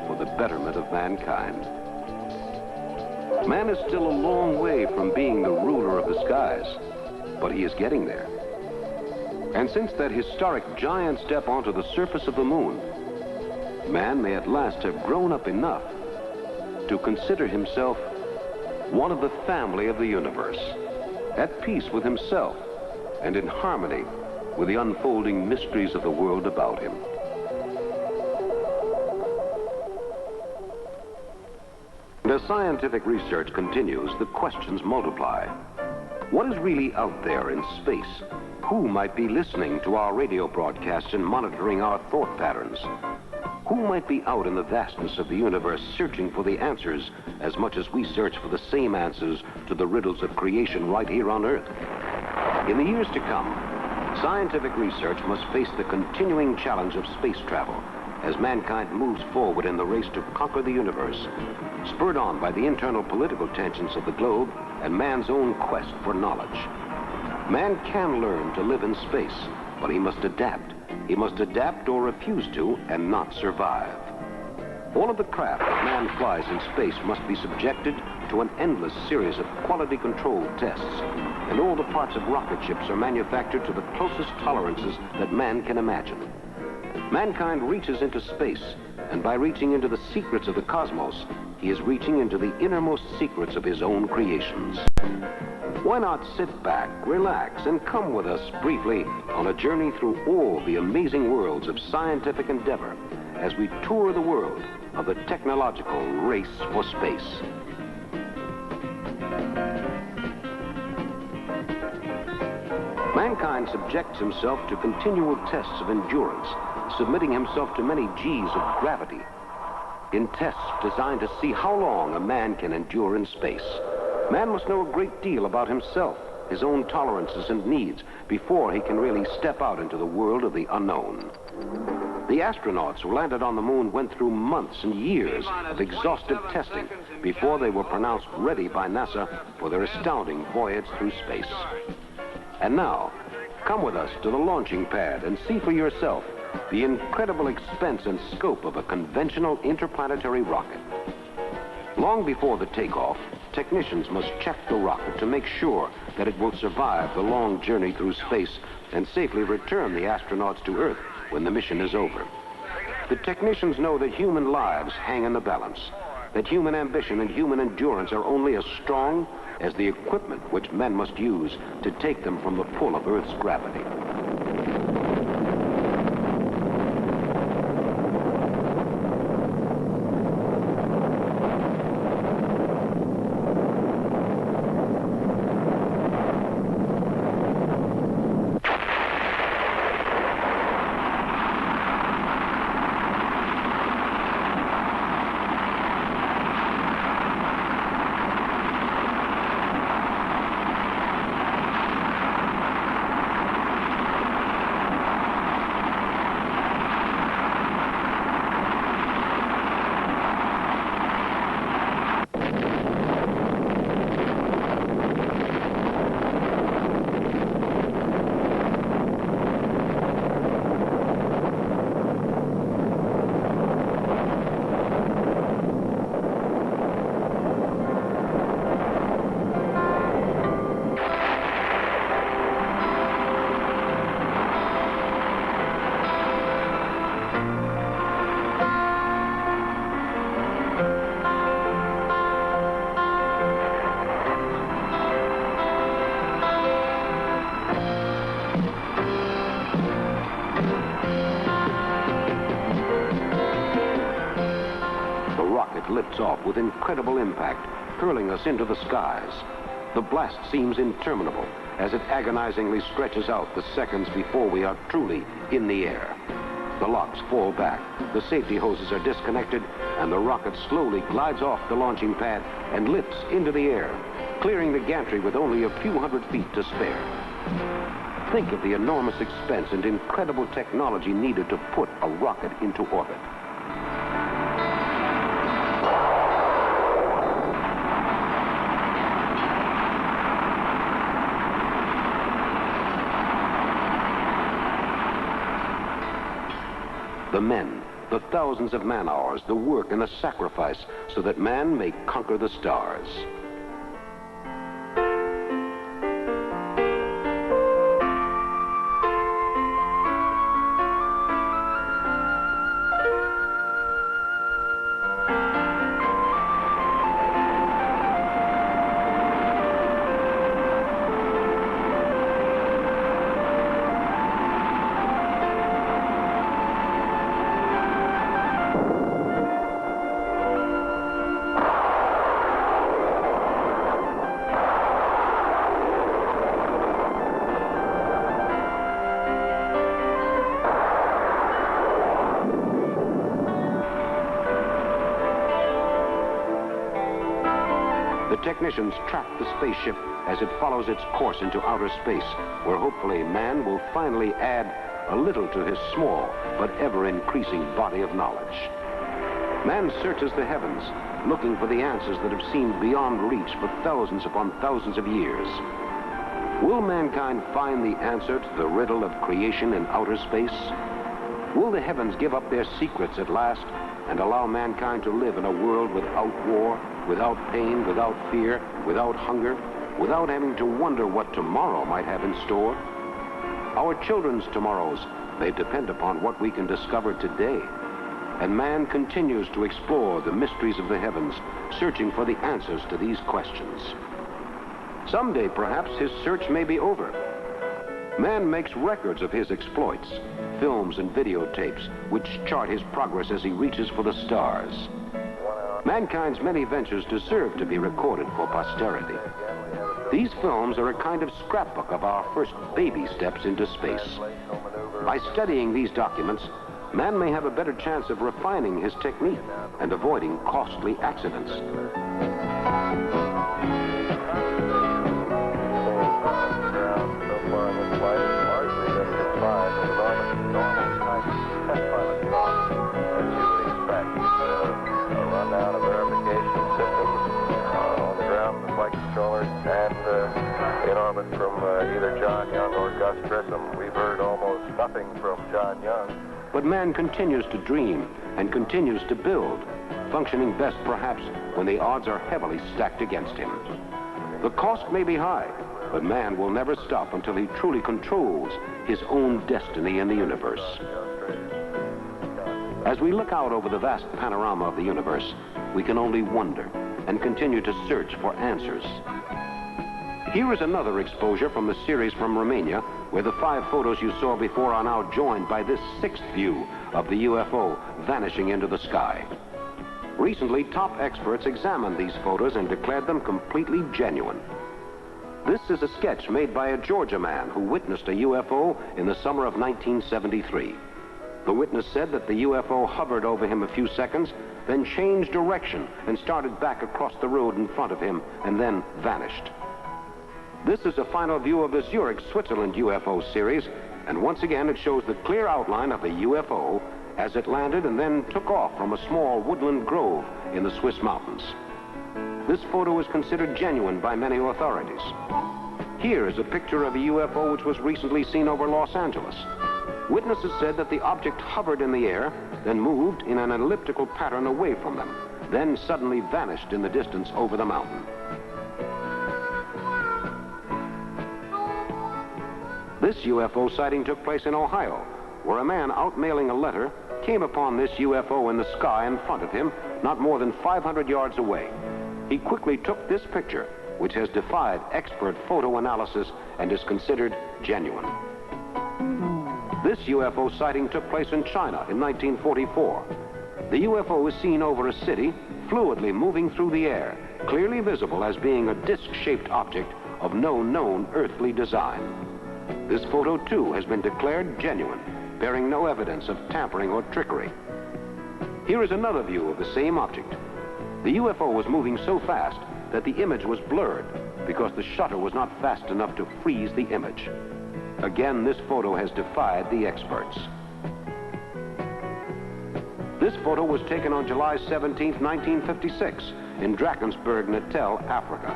for the betterment of mankind. Man is still a long way from being the ruler of the skies, but he is getting there. And since that historic giant step onto the surface of the moon, man may at last have grown up enough to consider himself one of the family of the universe, at peace with himself and in harmony with the unfolding mysteries of the world about him. And as scientific research continues, the questions multiply. What is really out there in space? Who might be listening to our radio broadcasts and monitoring our thought patterns? Who might be out in the vastness of the universe searching for the answers as much as we search for the same answers to the riddles of creation right here on Earth? In the years to come, scientific research must face the continuing challenge of space travel as mankind moves forward in the race to conquer the universe, spurred on by the internal political tensions of the globe and man's own quest for knowledge. Man can learn to live in space, but he must adapt. He must adapt or refuse to and not survive. All of the craft that man flies in space must be subjected to an endless series of quality control tests, and all the parts of rocket ships are manufactured to the closest tolerances that man can imagine. Mankind reaches into space, and by reaching into the secrets of the cosmos, he is reaching into the innermost secrets of his own creations. Why not sit back, relax, and come with us briefly on a journey through all the amazing worlds of scientific endeavor as we tour the world of the technological race for space. Mankind subjects himself to continual tests of endurance, submitting himself to many G's of gravity, in tests designed to see how long a man can endure in space. Man must know a great deal about himself, his own tolerances and needs, before he can really step out into the world of the unknown. The astronauts who landed on the moon went through months and years of exhaustive testing before they were pronounced ready by NASA for their astounding voyage through space. And now, come with us to the launching pad and see for yourself the incredible expense and scope of a conventional interplanetary rocket. Long before the takeoff, technicians must check the rocket to make sure that it will survive the long journey through space and safely return the astronauts to Earth when the mission is over. The technicians know that human lives hang in the balance, that human ambition and human endurance are only as strong as the equipment which men must use to take them from the pull of Earth's gravity. takes off with incredible impact, hurling us into the skies. The blast seems interminable as it agonizingly stretches out the seconds before we are truly in the air. The locks fall back, the safety hoses are disconnected, and the rocket slowly glides off the launching pad and lifts into the air, clearing the gantry with only a few hundred feet to spare. Think of the enormous expense and incredible technology needed to put a rocket into orbit. The men, the thousands of man-hours, the work and the sacrifice so that man may conquer the stars. The technicians track the spaceship as it follows its course into outer space, where hopefully man will finally add a little to his small but ever-increasing body of knowledge. Man searches the heavens, looking for the answers that have seemed beyond reach for thousands upon thousands of years. Will mankind find the answer to the riddle of creation in outer space? Will the heavens give up their secrets at last and allow mankind to live in a world without war, without pain, without fear, without hunger, without having to wonder what tomorrow might have in store? Our children's tomorrows may depend upon what we can discover today. And man continues to explore the mysteries of the heavens, searching for the answers to these questions. Someday, perhaps, his search may be over. Man makes records of his exploits, films and videotapes, which chart his progress as he reaches for the stars. Mankind's many ventures deserve to be recorded for posterity. These films are a kind of scrapbook of our first baby steps into space. By studying these documents, man may have a better chance of refining his technique and avoiding costly accidents. And in orbit from either John Young or Gus Grissom. We've heard almost nothing from John Young. But man continues to dream and continues to build, functioning best perhaps when the odds are heavily stacked against him. The cost may be high, but man will never stop until he truly controls his own destiny in the universe. As we look out over the vast panorama of the universe, we can only wonder and continue to search for answers. Here is another exposure from the series from Romania, where the 5 photos you saw before are now joined by this 6th view of the UFO vanishing into the sky. Recently, top experts examined these photos and declared them completely genuine. This is a sketch made by a Georgia man who witnessed a UFO in the summer of 1973. The witness said that the UFO hovered over him a few seconds, then changed direction and started back across the road in front of him and then vanished. This is a final view of the Zurich, Switzerland UFO series, and once again it shows the clear outline of the UFO as it landed and then took off from a small woodland grove in the Swiss mountains. This photo is considered genuine by many authorities. Here is a picture of a UFO which was recently seen over Los Angeles. Witnesses said that the object hovered in the air, then moved in an elliptical pattern away from them, then suddenly vanished in the distance over the mountain. This UFO sighting took place in Ohio, where a man out mailing a letter came upon this UFO in the sky in front of him, not more than 500 yards away. He quickly took this picture, which has defied expert photo analysis and is considered genuine. This UFO sighting took place in China in 1944. The UFO was seen over a city fluidly moving through the air, clearly visible as being a disc-shaped object of no known earthly design. This photo, too, has been declared genuine, bearing no evidence of tampering or trickery. Here is another view of the same object. The UFO was moving so fast that the image was blurred because the shutter was not fast enough to freeze the image. Again, this photo has defied the experts. This photo was taken on July 17, 1956, in Drakensberg, Natal, Africa.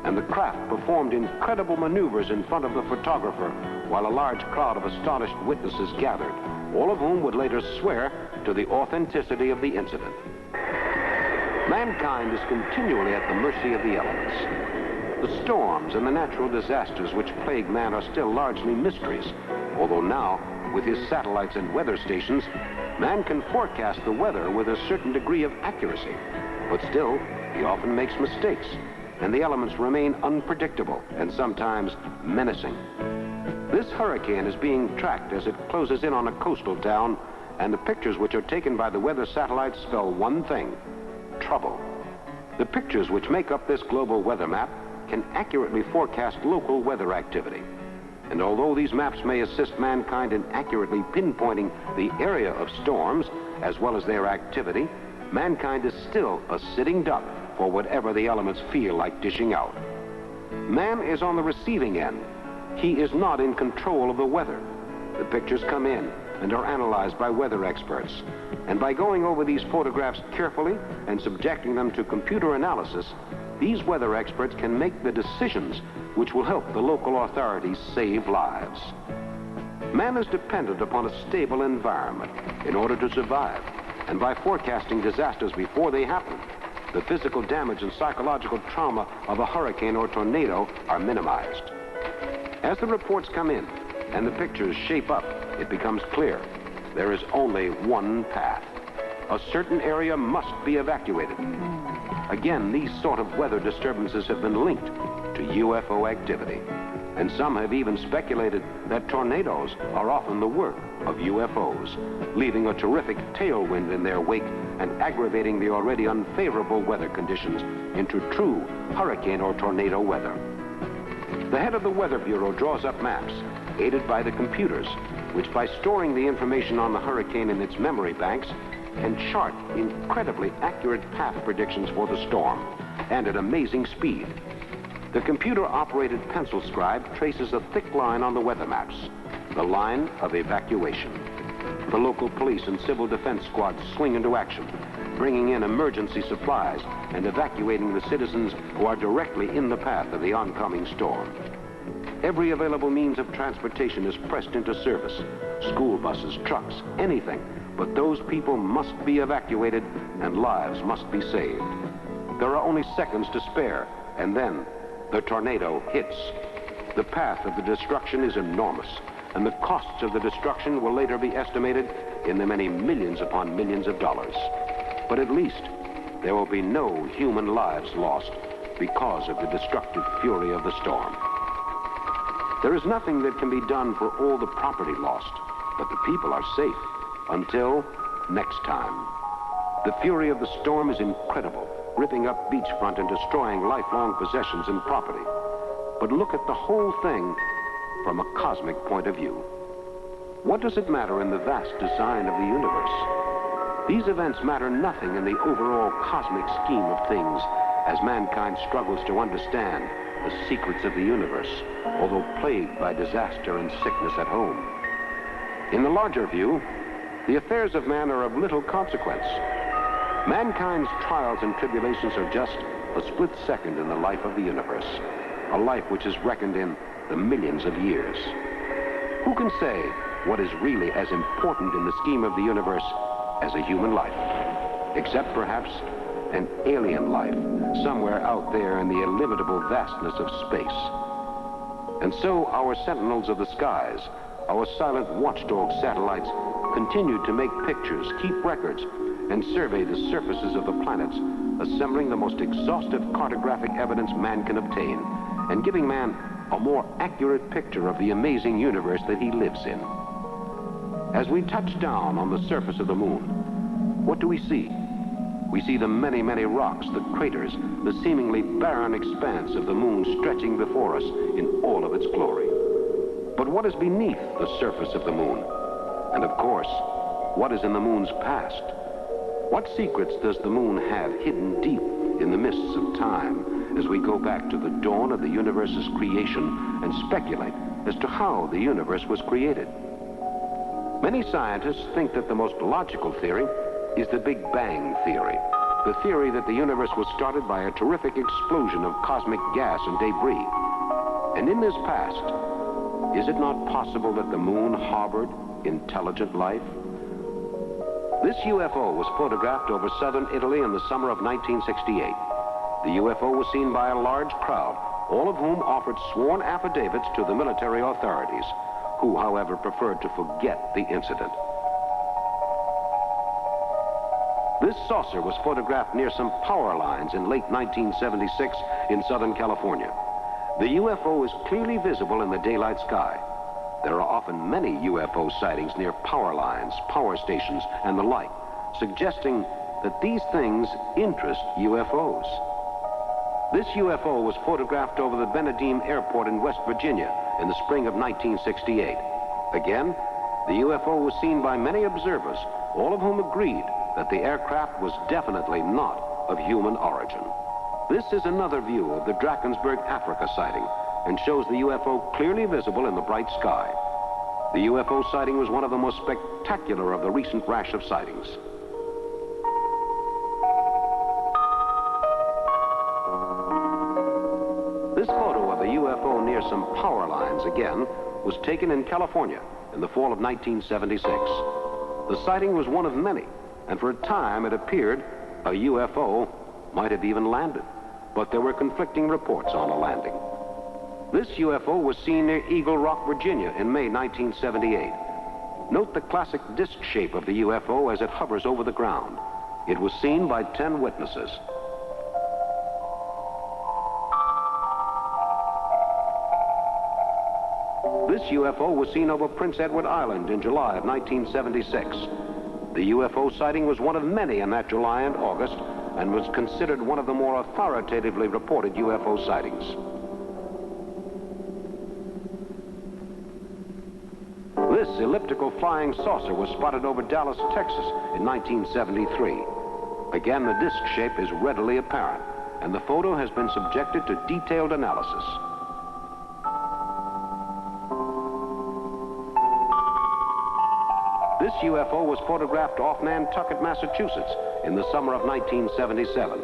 And the craft performed incredible maneuvers in front of the photographer while a large crowd of astonished witnesses gathered, all of whom would later swear to the authenticity of the incident. Mankind is continually at the mercy of the elements. The storms and the natural disasters which plague man are still largely mysteries, although now, with his satellites and weather stations, man can forecast the weather with a certain degree of accuracy. But still, he often makes mistakes, and the elements remain unpredictable and sometimes menacing. This hurricane is being tracked as it closes in on a coastal town, and the pictures which are taken by the weather satellites spell one thing: trouble. The pictures which make up this global weather map can accurately forecast local weather activity. And although these maps may assist mankind in accurately pinpointing the area of storms, as well as their activity, mankind is still a sitting duck for whatever the elements feel like dishing out. Man is on the receiving end. He is not in control of the weather. The pictures come in and are analyzed by weather experts. And by going over these photographs carefully and subjecting them to computer analysis, these weather experts can make the decisions which will help the local authorities save lives. Man is dependent upon a stable environment in order to survive, and by forecasting disasters before they happen, the physical damage and psychological trauma of a hurricane or tornado are minimized. As the reports come in and the pictures shape up, it becomes clear there is only one path. A certain area must be evacuated. Again, these sort of weather disturbances have been linked to UFO activity, and some have even speculated that tornadoes are often the work of UFOs, leaving a terrific tailwind in their wake and aggravating the already unfavorable weather conditions into true hurricane or tornado weather. The head of the Weather Bureau draws up maps, aided by the computers, which, by storing the information on the hurricane in its memory banks, can chart incredibly accurate path predictions for the storm, and at amazing speed. The computer-operated pencil scribe traces a thick line on the weather maps, the line of evacuation. The local police and civil defense squads swing into action, bringing in emergency supplies and evacuating the citizens who are directly in the path of the oncoming storm. Every available means of transportation is pressed into service: school buses, trucks, anything. But those people must be evacuated and lives must be saved. There are only seconds to spare, and then the tornado hits. The path of the destruction is enormous, and the costs of the destruction will later be estimated in the many millions upon millions of dollars. But at least there will be no human lives lost because of the destructive fury of the storm. There is nothing that can be done for all the property lost, but the people are safe. Until next time. The fury of the storm is incredible, ripping up beachfront and destroying lifelong possessions and property. But look at the whole thing from a cosmic point of view. What does it matter in the vast design of the universe? These events matter nothing in the overall cosmic scheme of things as mankind struggles to understand the secrets of the universe, although plagued by disaster and sickness at home. In the larger view, the affairs of man are of little consequence. Mankind's trials and tribulations are just a split second in the life of the universe, a life which is reckoned in the millions of years. Who can say what is really as important in the scheme of the universe as a human life, except perhaps an alien life somewhere out there in the illimitable vastness of space? And so our sentinels of the skies, our silent watchdog satellites, continue to make pictures, keep records, and survey the surfaces of the planets, assembling the most exhaustive cartographic evidence man can obtain, and giving man a more accurate picture of the amazing universe that he lives in. As we touch down on the surface of the moon, what do we see? We see the many, many rocks, the craters, the seemingly barren expanse of the moon stretching before us in all of its glory. But what is beneath the surface of the moon? And of course, what is in the moon's past? What secrets does the moon have hidden deep in the mists of time as we go back to the dawn of the universe's creation and speculate as to how the universe was created? Many scientists think that the most logical theory is the Big Bang theory, the theory that the universe was started by a terrific explosion of cosmic gas and debris. And in this past, is it not possible that the moon harbored intelligent life? This UFO was photographed over southern Italy in the summer of 1968. The UFO was seen by a large crowd, all of whom offered sworn affidavits to the military authorities, who, however, preferred to forget the incident. This saucer was photographed near some power lines in late 1976 in Southern California. The UFO is clearly visible in the daylight sky. There are often many UFO sightings near power lines, power stations, and the like, suggesting that these things interest UFOs. This UFO was photographed over the Benedum Airport in West Virginia in the spring of 1968. Again, the UFO was seen by many observers, all of whom agreed that the aircraft was definitely not of human origin. This is another view of the Drakensberg, Africa sighting, and shows the UFO clearly visible in the bright sky. The UFO sighting was one of the most spectacular of the recent rash of sightings. This photo of a UFO near some power lines, again, was taken in California in the fall of 1976. The sighting was one of many, and for a time it appeared a UFO might have even landed, but there were conflicting reports on a landing. This UFO was seen near Eagle Rock, Virginia in May 1978. Note the classic disc shape of the UFO as it hovers over the ground. It was seen by 10 witnesses. This UFO was seen over Prince Edward Island in July of 1976. The UFO sighting was one of many in that July and August and was considered one of the more authoritatively reported UFO sightings. This elliptical flying saucer was spotted over Dallas, Texas in 1973. Again, the disc shape is readily apparent, and the photo has been subjected to detailed analysis. This UFO was photographed off Nantucket, Massachusetts in the summer of 1977.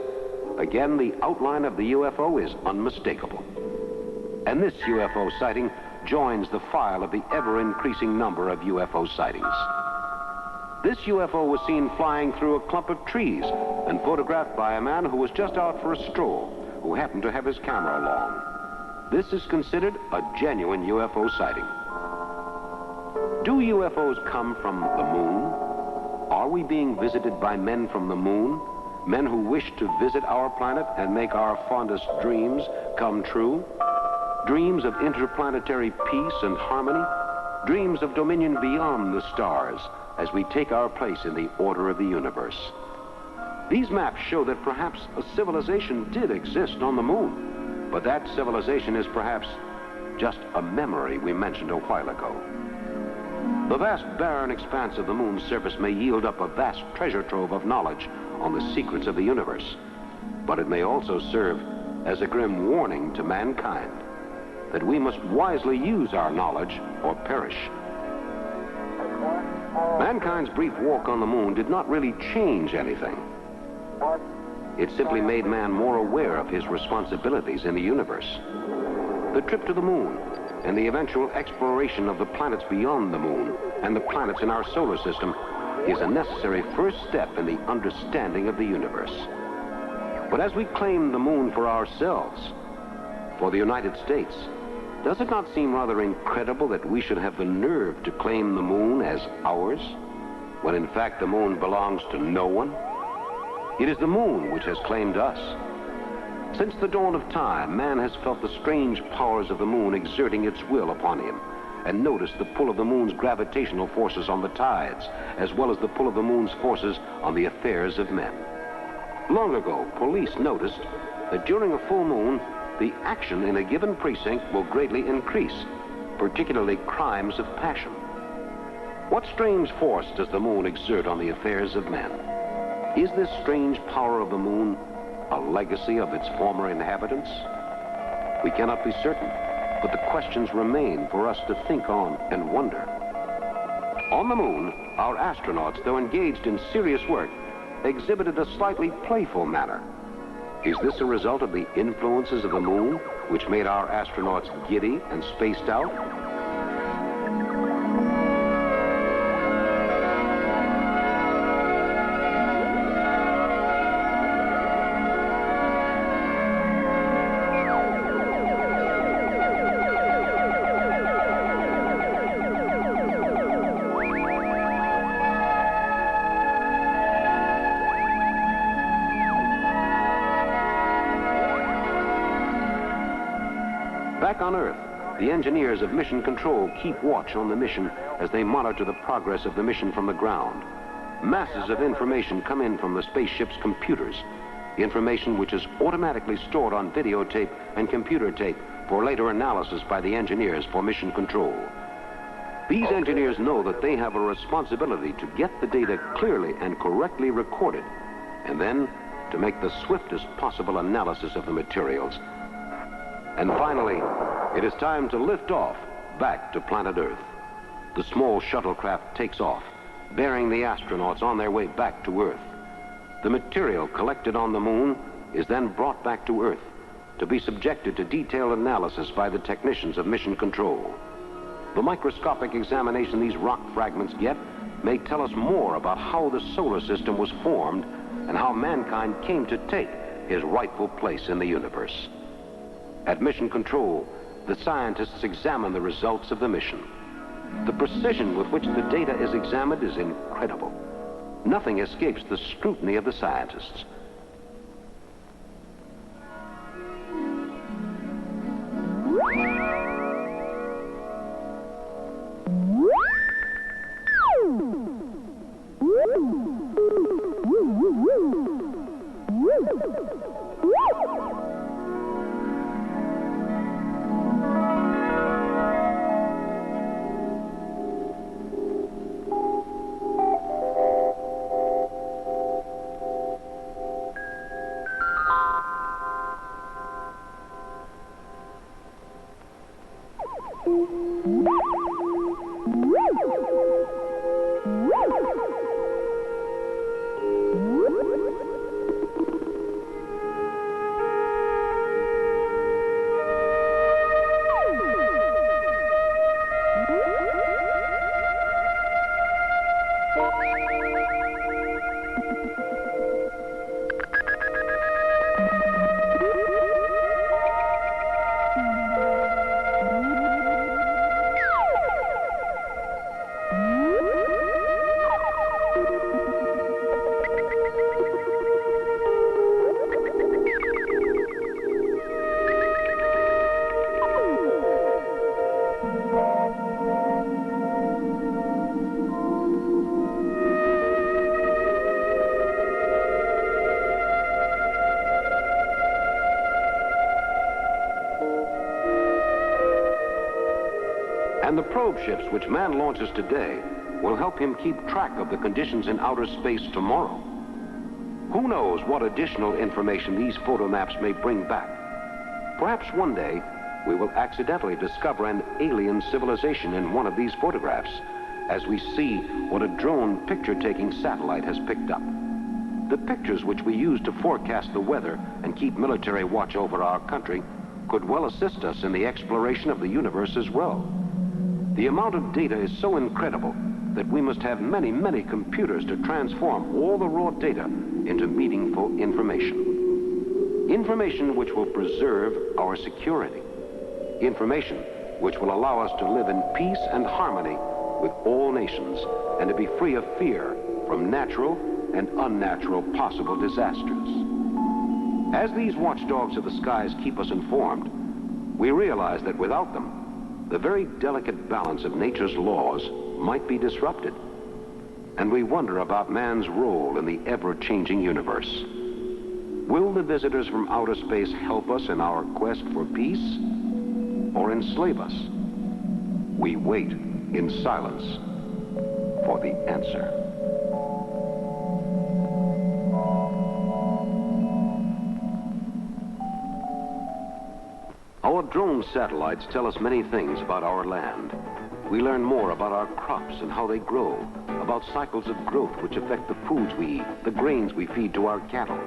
Again, the outline of the UFO is unmistakable. And this UFO sighting joins the file of the ever-increasing number of UFO sightings. This UFO was seen flying through a clump of trees and photographed by a man who was just out for a stroll, who happened to have his camera along. This is considered a genuine UFO sighting. Do UFOs come from the moon? Are we being visited by men from the moon? Men who wish to visit our planet and make our fondest dreams come true? Dreams of interplanetary peace and harmony? Dreams of dominion beyond the stars as we take our place in the order of the universe? These maps show that perhaps a civilization did exist on the moon, but that civilization is perhaps just a memory we mentioned a while ago. The vast barren expanse of the moon's surface may yield up a vast treasure trove of knowledge on the secrets of the universe, but it may also serve as a grim warning to mankind that we must wisely use our knowledge or perish. Mankind's brief walk on the moon did not really change anything. It simply made man more aware of his responsibilities in the universe. The trip to the moon and the eventual exploration of the planets beyond the moon and the planets in our solar system is a necessary first step in the understanding of the universe. But as we claim the moon for ourselves, for the United States, does it not seem rather incredible that we should have the nerve to claim the moon as ours, when in fact the moon belongs to no one? It is the moon which has claimed us. Since the dawn of time, man has felt the strange powers of the moon exerting its will upon him, and noticed the pull of the moon's gravitational forces on the tides, as well as the pull of the moon's forces on the affairs of men. Long ago, police noticed that during a full moon, the action in a given precinct will greatly increase, particularly crimes of passion. What strange force does the moon exert on the affairs of men? Is this strange power of the moon a legacy of its former inhabitants? We cannot be certain, but the questions remain for us to think on and wonder. On the moon, our astronauts, though engaged in serious work, exhibited a slightly playful manner. Is this a result of the influences of the moon, which made our astronauts giddy and spaced out? Back on Earth, the engineers of Mission Control keep watch on the mission as they monitor the progress of the mission from the ground. Masses of information come in from the spaceship's computers, information which is automatically stored on videotape and computer tape for later analysis by the engineers for Mission Control. These engineers know that they have a responsibility to get the data clearly and correctly recorded, and then to make the swiftest possible analysis of the materials. And finally, it is time to lift off back to planet Earth. The small shuttlecraft takes off, bearing the astronauts on their way back to Earth. The material collected on the moon is then brought back to Earth to be subjected to detailed analysis by the technicians of Mission Control. The microscopic examination these rock fragments get may tell us more about how the solar system was formed and how mankind came to take his rightful place in the universe. At Mission Control, the scientists examine the results of the mission. The precision with which the data is examined is incredible. Nothing escapes the scrutiny of the scientists. And the probe ships which man launches today will help him keep track of the conditions in outer space tomorrow. Who knows what additional information these photo maps may bring back? Perhaps one day we will accidentally discover an alien civilization in one of these photographs as we see what a drone picture-taking satellite has picked up. The pictures which we use to forecast the weather and keep military watch over our country could well assist us in the exploration of the universe as well. The amount of data is so incredible that we must have many, many computers to transform all the raw data into meaningful information. Information which will preserve our security. Information which will allow us to live in peace and harmony with all nations and to be free of fear from natural and unnatural possible disasters. As these watchdogs of the skies keep us informed, we realize that without them, the very delicate balance of nature's laws might be disrupted. And we wonder about man's role in the ever-changing universe. Will the visitors from outer space help us in our quest for peace or enslave us? We wait in silence for the answer. Our drone satellites tell us many things about our land. We learn more about our crops and how they grow, about cycles of growth which affect the foods we eat, the grains we feed to our cattle.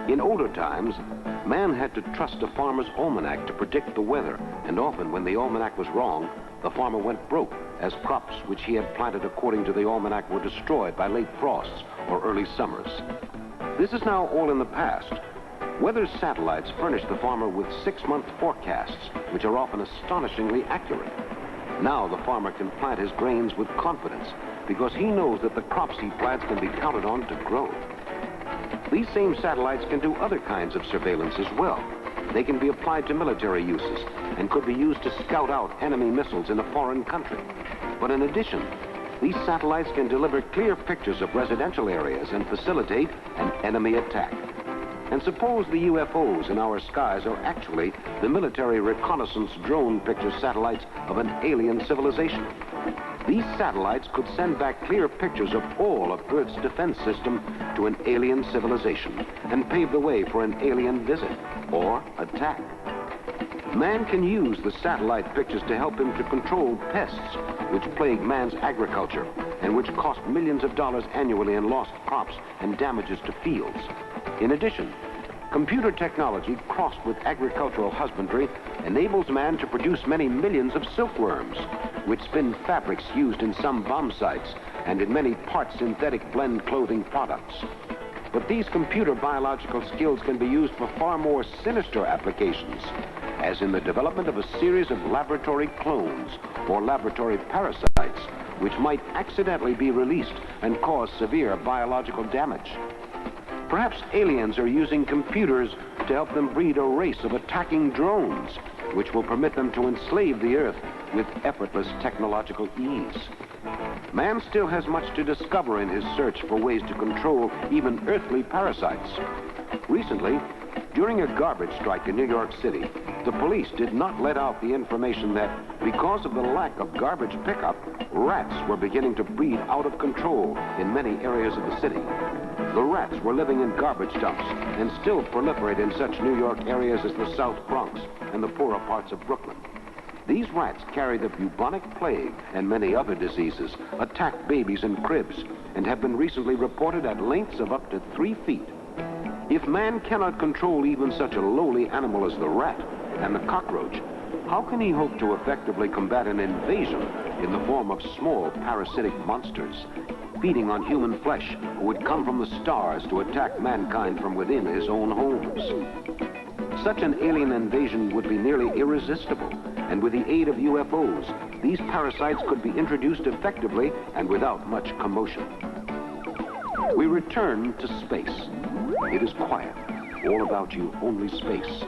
In older times, man had to trust a farmer's almanac to predict the weather, and often when the almanac was wrong, the farmer went broke, as crops which he had planted according to the almanac were destroyed by late frosts or early summers. This is now all in the past. Weather satellites furnish the farmer with 6-month forecasts, which are often astonishingly accurate. Now the farmer can plant his grains with confidence because he knows that the crops he plants can be counted on to grow. These same satellites can do other kinds of surveillance as well. They can be applied to military uses and could be used to scout out enemy missiles in a foreign country. But in addition, these satellites can deliver clear pictures of residential areas and facilitate an enemy attack. And suppose the UFOs in our skies are actually the military reconnaissance drone picture satellites of an alien civilization. These satellites could send back clear pictures of all of Earth's defense system to an alien civilization and pave the way for an alien visit or attack. Man can use the satellite pictures to help him to control pests which plague man's agriculture and which cost millions of dollars annually in lost crops and damages to fields. In addition, computer technology crossed with agricultural husbandry enables man to produce many millions of silkworms, which spin fabrics used in some bomb sites and in many parts synthetic blend clothing products. But these computer biological skills can be used for far more sinister applications, as in the development of a series of laboratory clones or laboratory parasites, which might accidentally be released and cause severe biological damage. Perhaps aliens are using computers to help them breed a race of attacking drones, which will permit them to enslave the Earth with effortless technological ease. Man still has much to discover in his search for ways to control even earthly parasites. Recently, during a garbage strike in New York City, the police did not let out the information that because of the lack of garbage pickup, rats were beginning to breed out of control in many areas of the city. The rats were living in garbage dumps and still proliferate in such New York areas as the South Bronx and the poorer parts of Brooklyn. These rats carry the bubonic plague and many other diseases, attack babies in cribs, and have been recently reported at lengths of up to 3 feet. If man cannot control even such a lowly animal as the rat and the cockroach, how can he hope to effectively combat an invasion in the form of small parasitic monsters, feeding on human flesh, who would come from the stars to attack mankind from within his own homes? Such an alien invasion would be nearly irresistible, and with the aid of UFOs, these parasites could be introduced effectively and without much commotion. We return to space. It is quiet. All about you, only space.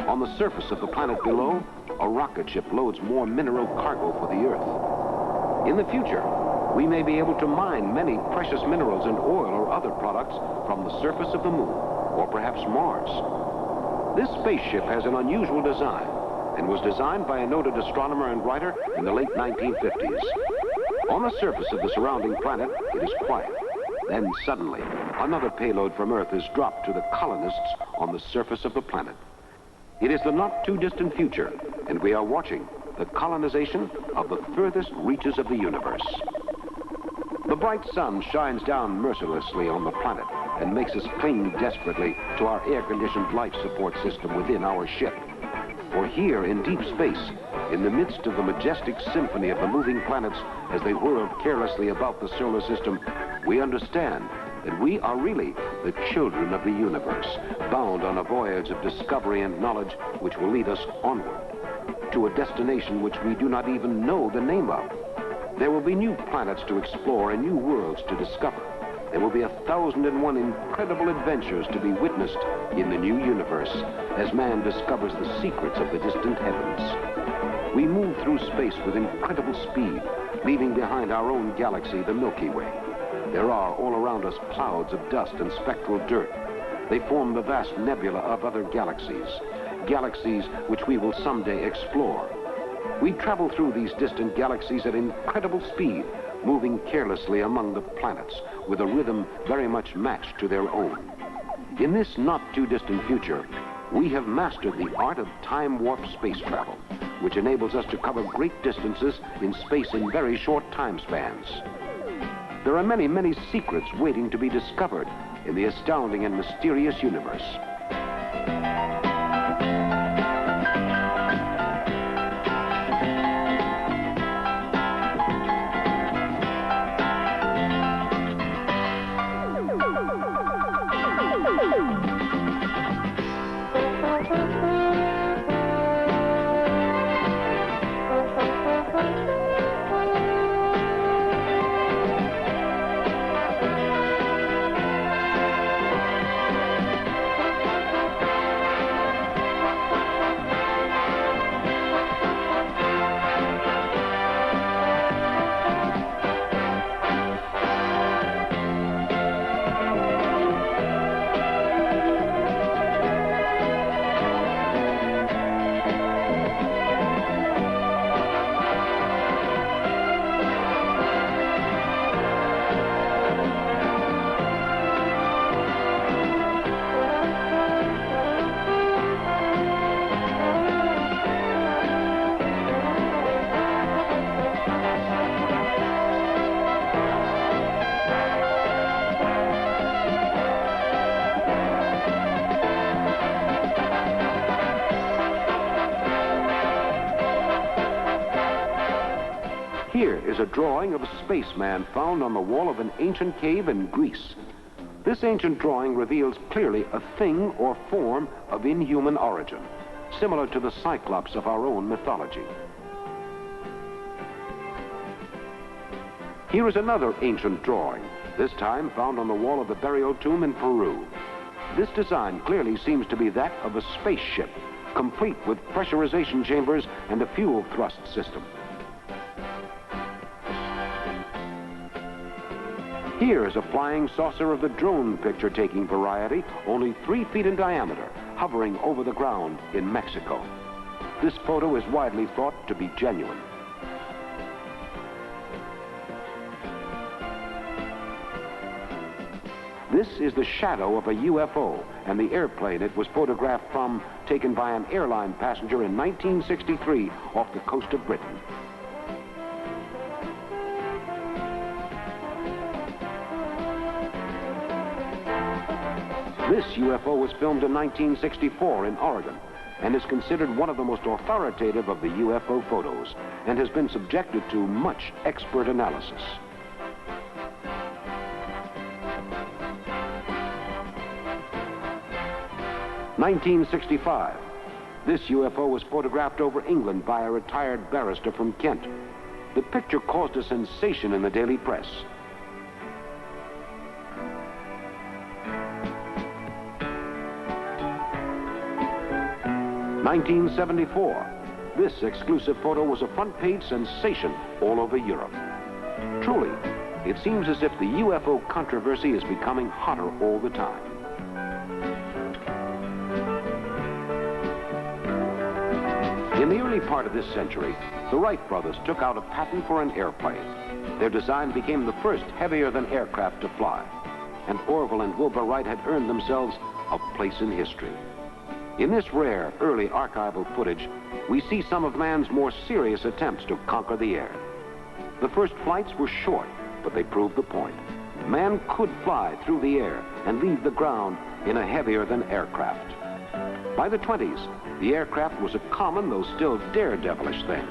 On the surface of the planet below, a rocket ship loads more mineral cargo for the Earth. In the future, we may be able to mine many precious minerals and oil or other products from the surface of the moon, or perhaps Mars. This spaceship has an unusual design and was designed by a noted astronomer and writer in the late 1950s. On the surface of the surrounding planet, it is quiet. Then suddenly, another payload from Earth is dropped to the colonists on the surface of the planet. It is the not-too-distant future, and we are watching the colonization of the furthest reaches of the universe. The bright sun shines down mercilessly on the planet and makes us cling desperately to our air-conditioned life support system within our ship. For here in deep space, in the midst of the majestic symphony of the moving planets as they whirl carelessly about the solar system, we understand that we are really the children of the universe, bound on a voyage of discovery and knowledge which will lead us onward to a destination which we do not even know the name of. There will be new planets to explore and new worlds to discover. There will be 1,001 incredible adventures to be witnessed in the new universe as man discovers the secrets of the distant heavens. We move through space with incredible speed, leaving behind our own galaxy, the Milky Way. There are all around us clouds of dust and spectral dirt. They form the vast nebula of other galaxies, galaxies which we will someday explore. We travel through these distant galaxies at incredible speed, moving carelessly among the planets with a rhythm very much matched to their own. In this not-too-distant future, we have mastered the art of time-warp space travel, which enables us to cover great distances in space in very short time spans. There are many, many secrets waiting to be discovered in the astounding and mysterious universe. Here is a drawing of a spaceman found on the wall of an ancient cave in Greece. This ancient drawing reveals clearly a thing or form of inhuman origin, similar to the Cyclops of our own mythology. Here is another ancient drawing, this time found on the wall of the burial tomb in Peru. This design clearly seems to be that of a spaceship, complete with pressurization chambers and a fuel thrust system. Here is a flying saucer of the drone picture-taking variety, only 3 feet in diameter, hovering over the ground in Mexico. This photo is widely thought to be genuine. This is the shadow of a UFO and the airplane it was photographed from, taken by an airline passenger in 1963 off the coast of Britain. This UFO was filmed in 1964 in Oregon and is considered one of the most authoritative of the UFO photos and has been subjected to much expert analysis. (1965). This UFO was photographed over England by a retired barrister from Kent. The picture caused a sensation in the daily press. (1974). This exclusive photo was a front-page sensation all over Europe. Truly, it seems as if the UFO controversy is becoming hotter all the time. In the early part of this century, the Wright brothers took out a patent for an airplane. Their design became the first heavier-than-air craft to fly, and Orville and Wilbur Wright had earned themselves a place in history. In this rare, early archival footage, we see some of man's more serious attempts to conquer the air. The first flights were short, but they proved the point. Man could fly through the air and leave the ground in a heavier-than-air craft. By the 20s, the aircraft was a common, though still daredevilish thing,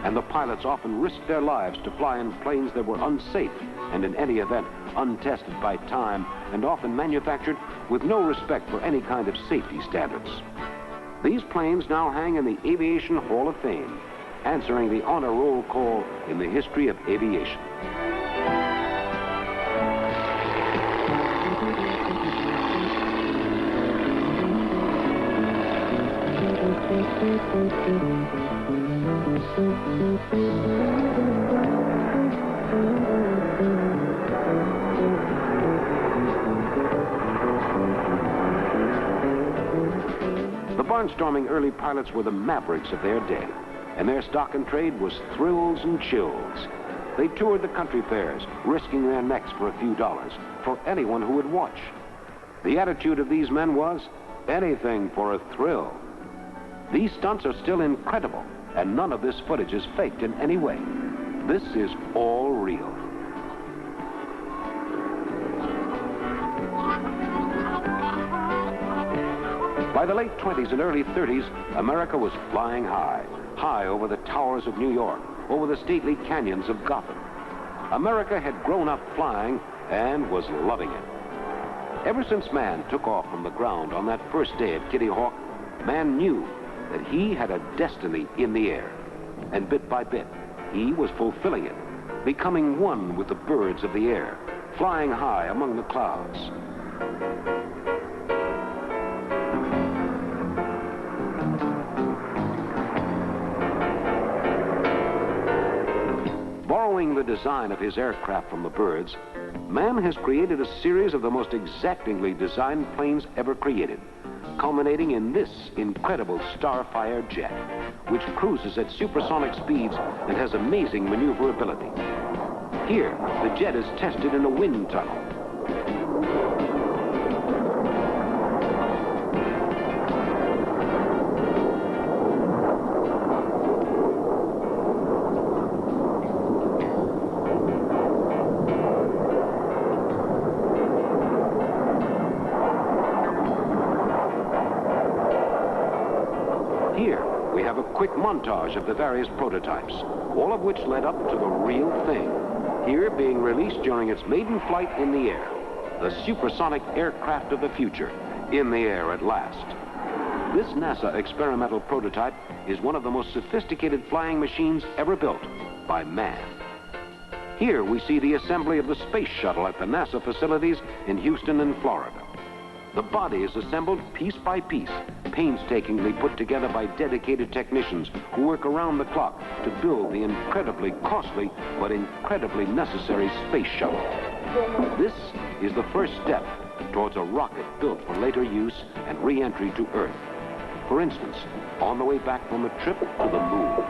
and the pilots often risked their lives to fly in planes that were unsafe and, in any event, untested by time and often manufactured with no respect for any kind of safety standards. These planes now hang in the Aviation Hall of Fame, answering the honor roll call in the history of aviation. barnstorming early pilots were the mavericks of their day, and their stock in trade was thrills and chills. They toured the country fairs, risking their necks for a few dollars for anyone who would watch. The attitude of these men was anything for a thrill. These stunts are still incredible, and none of this footage is faked in any way. This is all real. By the late 20s and early 30s, America was flying high, high over the towers of New York, over the stately canyons of Gotham. America had grown up flying and was loving it. Ever since man took off from the ground on that first day at Kitty Hawk, man knew that he had a destiny in the air. And bit by bit, he was fulfilling it, becoming one with the birds of the air, flying high among the clouds. Borrowing the design of his aircraft from the birds, man has created a series of the most exactingly designed planes ever created, culminating in this incredible Starfire jet, which cruises at supersonic speeds and has amazing maneuverability. Here, the jet is tested in a wind tunnel. Here, we have a quick montage of the various prototypes, all of which led up to the real thing. Here, being released during its maiden flight in the air, the supersonic aircraft of the future, in the air at last. This NASA experimental prototype is one of the most sophisticated flying machines ever built by man. Here, we see the assembly of the space shuttle at the NASA facilities in Houston and Florida. The body is assembled piece by piece, painstakingly put together by dedicated technicians who work around the clock to build the incredibly costly but incredibly necessary space shuttle. This is the first step towards a rocket built for later use and re-entry to Earth. For instance, on the way back from a trip to the moon.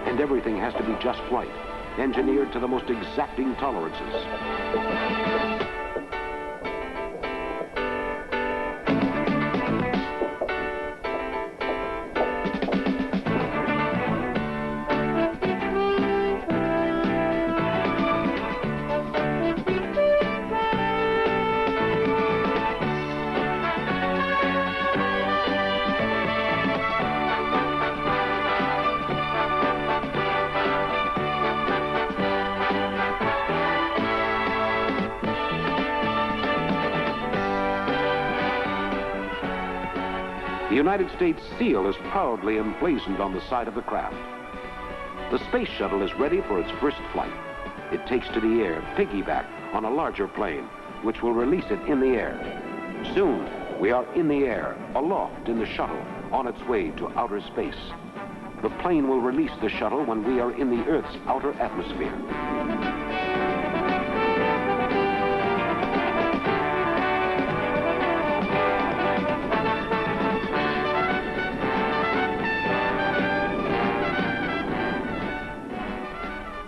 And everything has to be just right, engineered to the most exacting tolerances. The United States seal is proudly emblazoned on the side of the craft. The space shuttle is ready for its first flight. It takes to the air, piggyback on a larger plane, which will release it in the air. Soon, we are in the air, aloft in the shuttle, on its way to outer space. The plane will release the shuttle when we are in the Earth's outer atmosphere.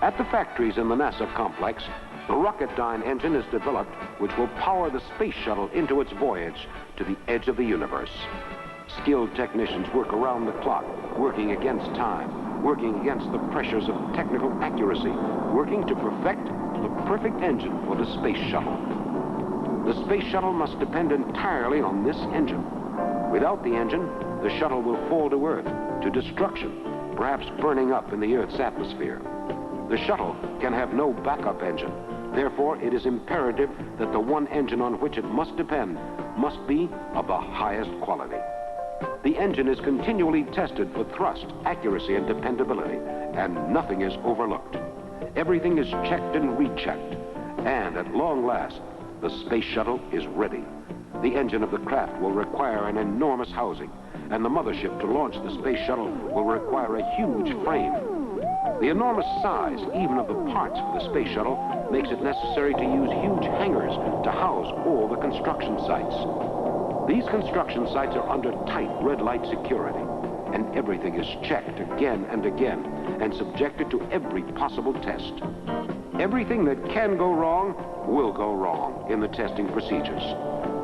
At the factories in the NASA complex, the Rocketdyne engine is developed which will power the space shuttle into its voyage to the edge of the universe. Skilled technicians work around the clock, working against time, working against the pressures of technical accuracy, working to perfect the perfect engine for the space shuttle. The space shuttle must depend entirely on this engine. Without the engine, the shuttle will fall to Earth, to destruction, perhaps burning up in the Earth's atmosphere. The shuttle can have no backup engine. Therefore, it is imperative that the one engine on which it must depend must be of the highest quality. The engine is continually tested for thrust, accuracy, and dependability, and nothing is overlooked. Everything is checked and rechecked. And at long last, the space shuttle is ready. The engine of the craft will require an enormous housing, and the mothership to launch the space shuttle will require a huge frame. The enormous size, even of the parts for the space shuttle, makes it necessary to use huge hangars to house all the construction sites. These construction sites are under tight red light security, and everything is checked again and again and subjected to every possible test. Everything that can go wrong will go wrong in the testing procedures.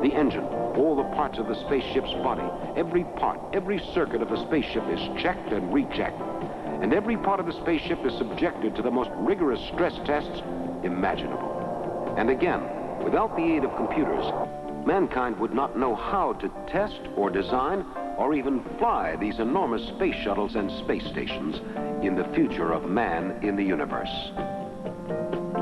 The engine, all the parts of the spaceship's body, every part, every circuit of the spaceship is checked and rechecked. And every part of the spaceship is subjected to the most rigorous stress tests imaginable. And again, without the aid of computers, mankind would not know how to test or design or even fly these enormous space shuttles and space stations in the future of man in the universe.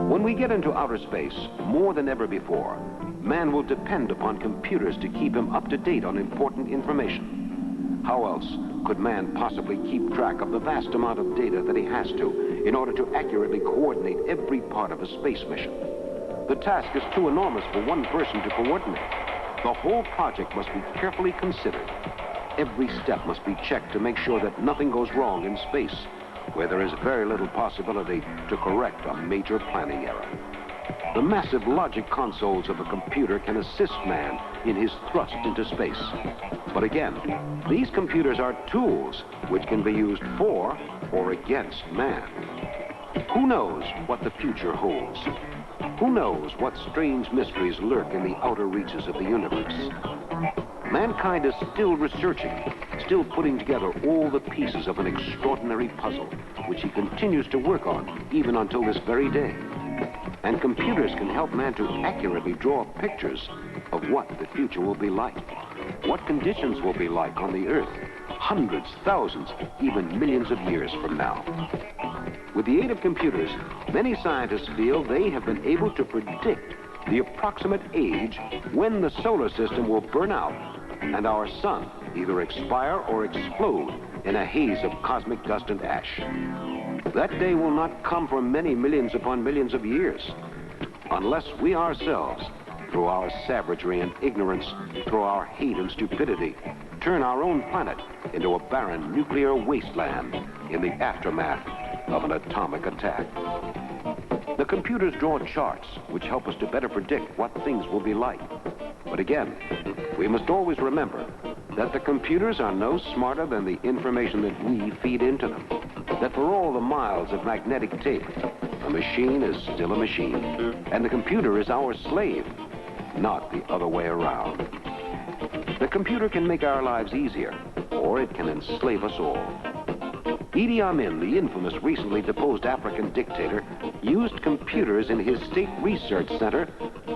When we get into outer space, more than ever before, man will depend upon computers to keep him up to date on important information. How else could man possibly keep track of the vast amount of data that he has to in order to accurately coordinate every part of a space mission? The task is too enormous for one person to coordinate. The whole project must be carefully considered. Every step must be checked to make sure that nothing goes wrong in space, where there is very little possibility to correct a major planning error. The massive logic consoles of a computer can assist man in his thrust into space. But again, these computers are tools which can be used for or against man. Who knows what the future holds? Who knows what strange mysteries lurk in the outer reaches of the universe? Mankind is still researching, still putting together all the pieces of an extraordinary puzzle, which he continues to work on even until this very day. And computers can help man to accurately draw pictures of what the future will be like, what conditions will be like on the Earth, hundreds, thousands, even millions of years from now. With the aid of computers, many scientists feel they have been able to predict the approximate age when the solar system will burn out and our sun either expire or explode in a haze of cosmic dust and ash. That day will not come for many millions upon millions of years, unless we ourselves, through our savagery and ignorance, through our hate and stupidity, turn our own planet into a barren nuclear wasteland in the aftermath of an atomic attack. The computers draw charts which help us to better predict what things will be like. But again, we must always remember that the computers are no smarter than the information that we feed into them. That for all the miles of magnetic tape, a machine is still a machine, and the computer is our slave, not the other way around. The computer can make our lives easier, or it can enslave us all. Idi Amin, the infamous recently deposed African dictator, used computers in his state research center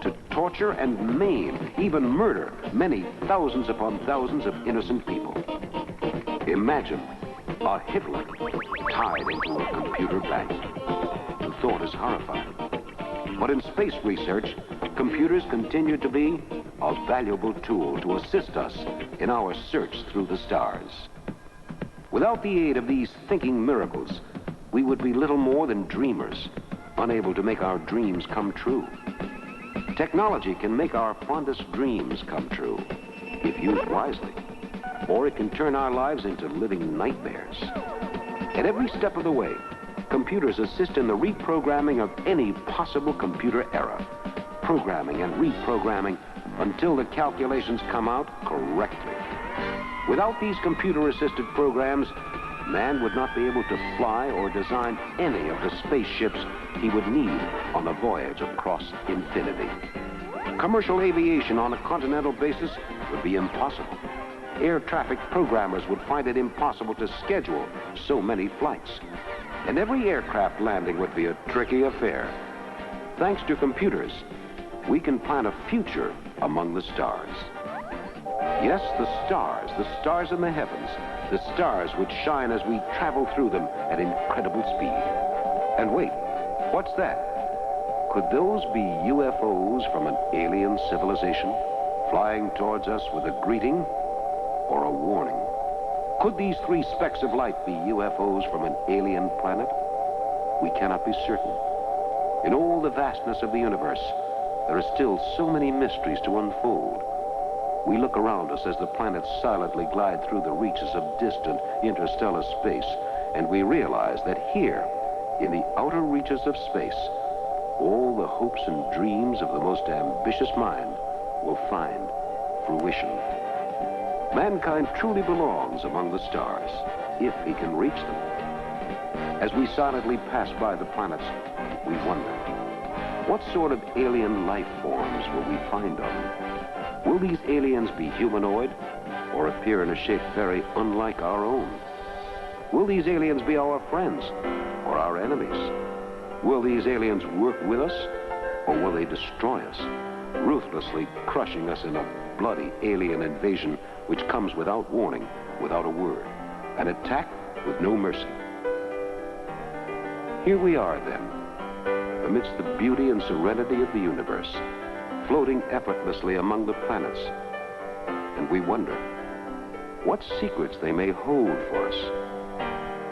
to torture and maim, even murder, many thousands upon thousands of innocent people. Imagine a Hitler tied into a computer bank. The thought is horrifying. But in space research, computers continue to be a valuable tool to assist us in our search through the stars. Without the aid of these thinking miracles, we would be little more than dreamers, unable to make our dreams come true. Technology can make our fondest dreams come true, if used wisely, or it can turn our lives into living nightmares. At every step of the way, computers assist in the reprogramming of any possible computer error, programming and reprogramming until the calculations come out correctly. Without these computer-assisted programs, man would not be able to fly or design any of the spaceships he would need on the voyage across infinity. Commercial aviation on a continental basis would be impossible. Air traffic programmers would find it impossible to schedule so many flights. And every aircraft landing would be a tricky affair. Thanks to computers, we can plan a future among the stars. Yes, the stars in the heavens, the stars which shine as we travel through them at incredible speed. And wait, what's that? Could those be UFOs from an alien civilization, flying towards us with a greeting or a warning? Could these three specks of light be UFOs from an alien planet? We cannot be certain. In all the vastness of the universe, there are still so many mysteries to unfold. We look around us as the planets silently glide through the reaches of distant interstellar space, and we realize that here, in the outer reaches of space, all the hopes and dreams of the most ambitious mind will find fruition. Mankind truly belongs among the stars, if he can reach them. As we silently pass by the planets, we wonder, what sort of alien life forms will we find on them? Will these aliens be humanoid or appear in a shape very unlike our own? Will these aliens be our friends or our enemies? Will these aliens work with us or will they destroy us, ruthlessly crushing us in a bloody alien invasion which comes without warning, without a word, an attack with no mercy? Here we are then, amidst the beauty and serenity of the universe, floating effortlessly among the planets. And we wonder what secrets they may hold for us.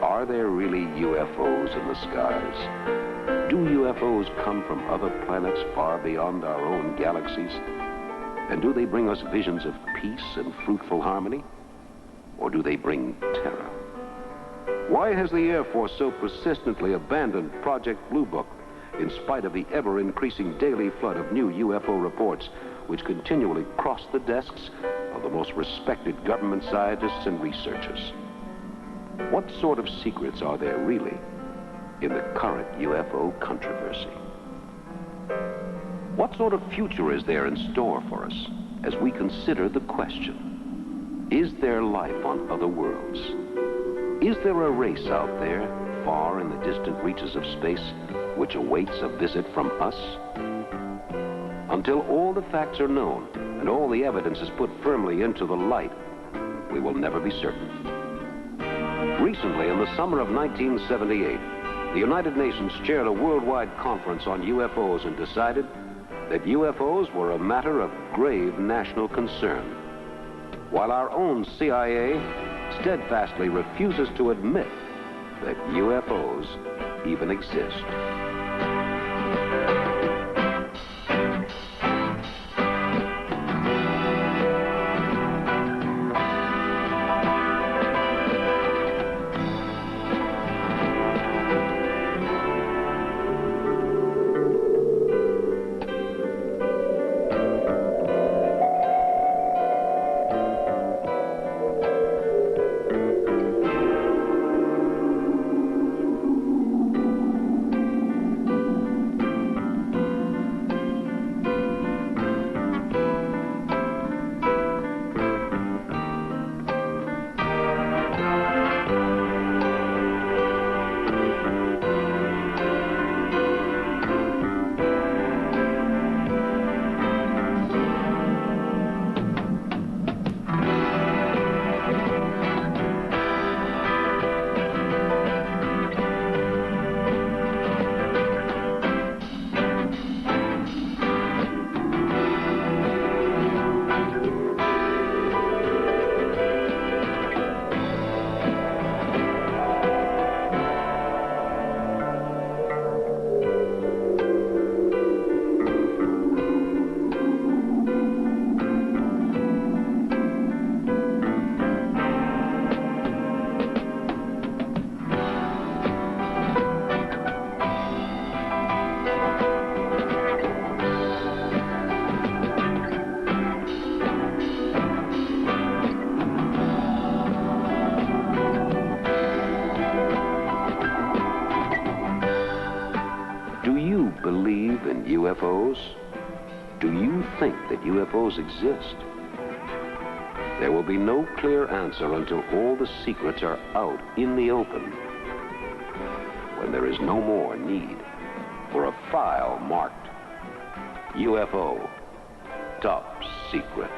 Are there really UFOs in the skies? Do UFOs come from other planets far beyond our own galaxies? And do they bring us visions of peace and fruitful harmony? Or do they bring terror? Why has the Air Force so persistently abandoned Project Blue Book in spite of the ever-increasing daily flood of new UFO reports which continually cross the desks of the most respected government scientists and researchers? What sort of secrets are there really in the current UFO controversy? What sort of future is there in store for us as we consider the question, is there life on other worlds? Is there a race out there, far in the distant reaches of space, which awaits a visit from us? Until all the facts are known and all the evidence is put firmly into the light, we will never be certain. Recently, in the summer of 1978, the United Nations chaired a worldwide conference on UFOs and decided that UFOs were a matter of grave national concern, while our own CIA steadfastly refuses to admit that UFOs even exist. Believe in UFOs? Do you think that UFOs exist? There will be no clear answer until all the secrets are out in the open, when there is no more need for a file marked UFO Top Secret.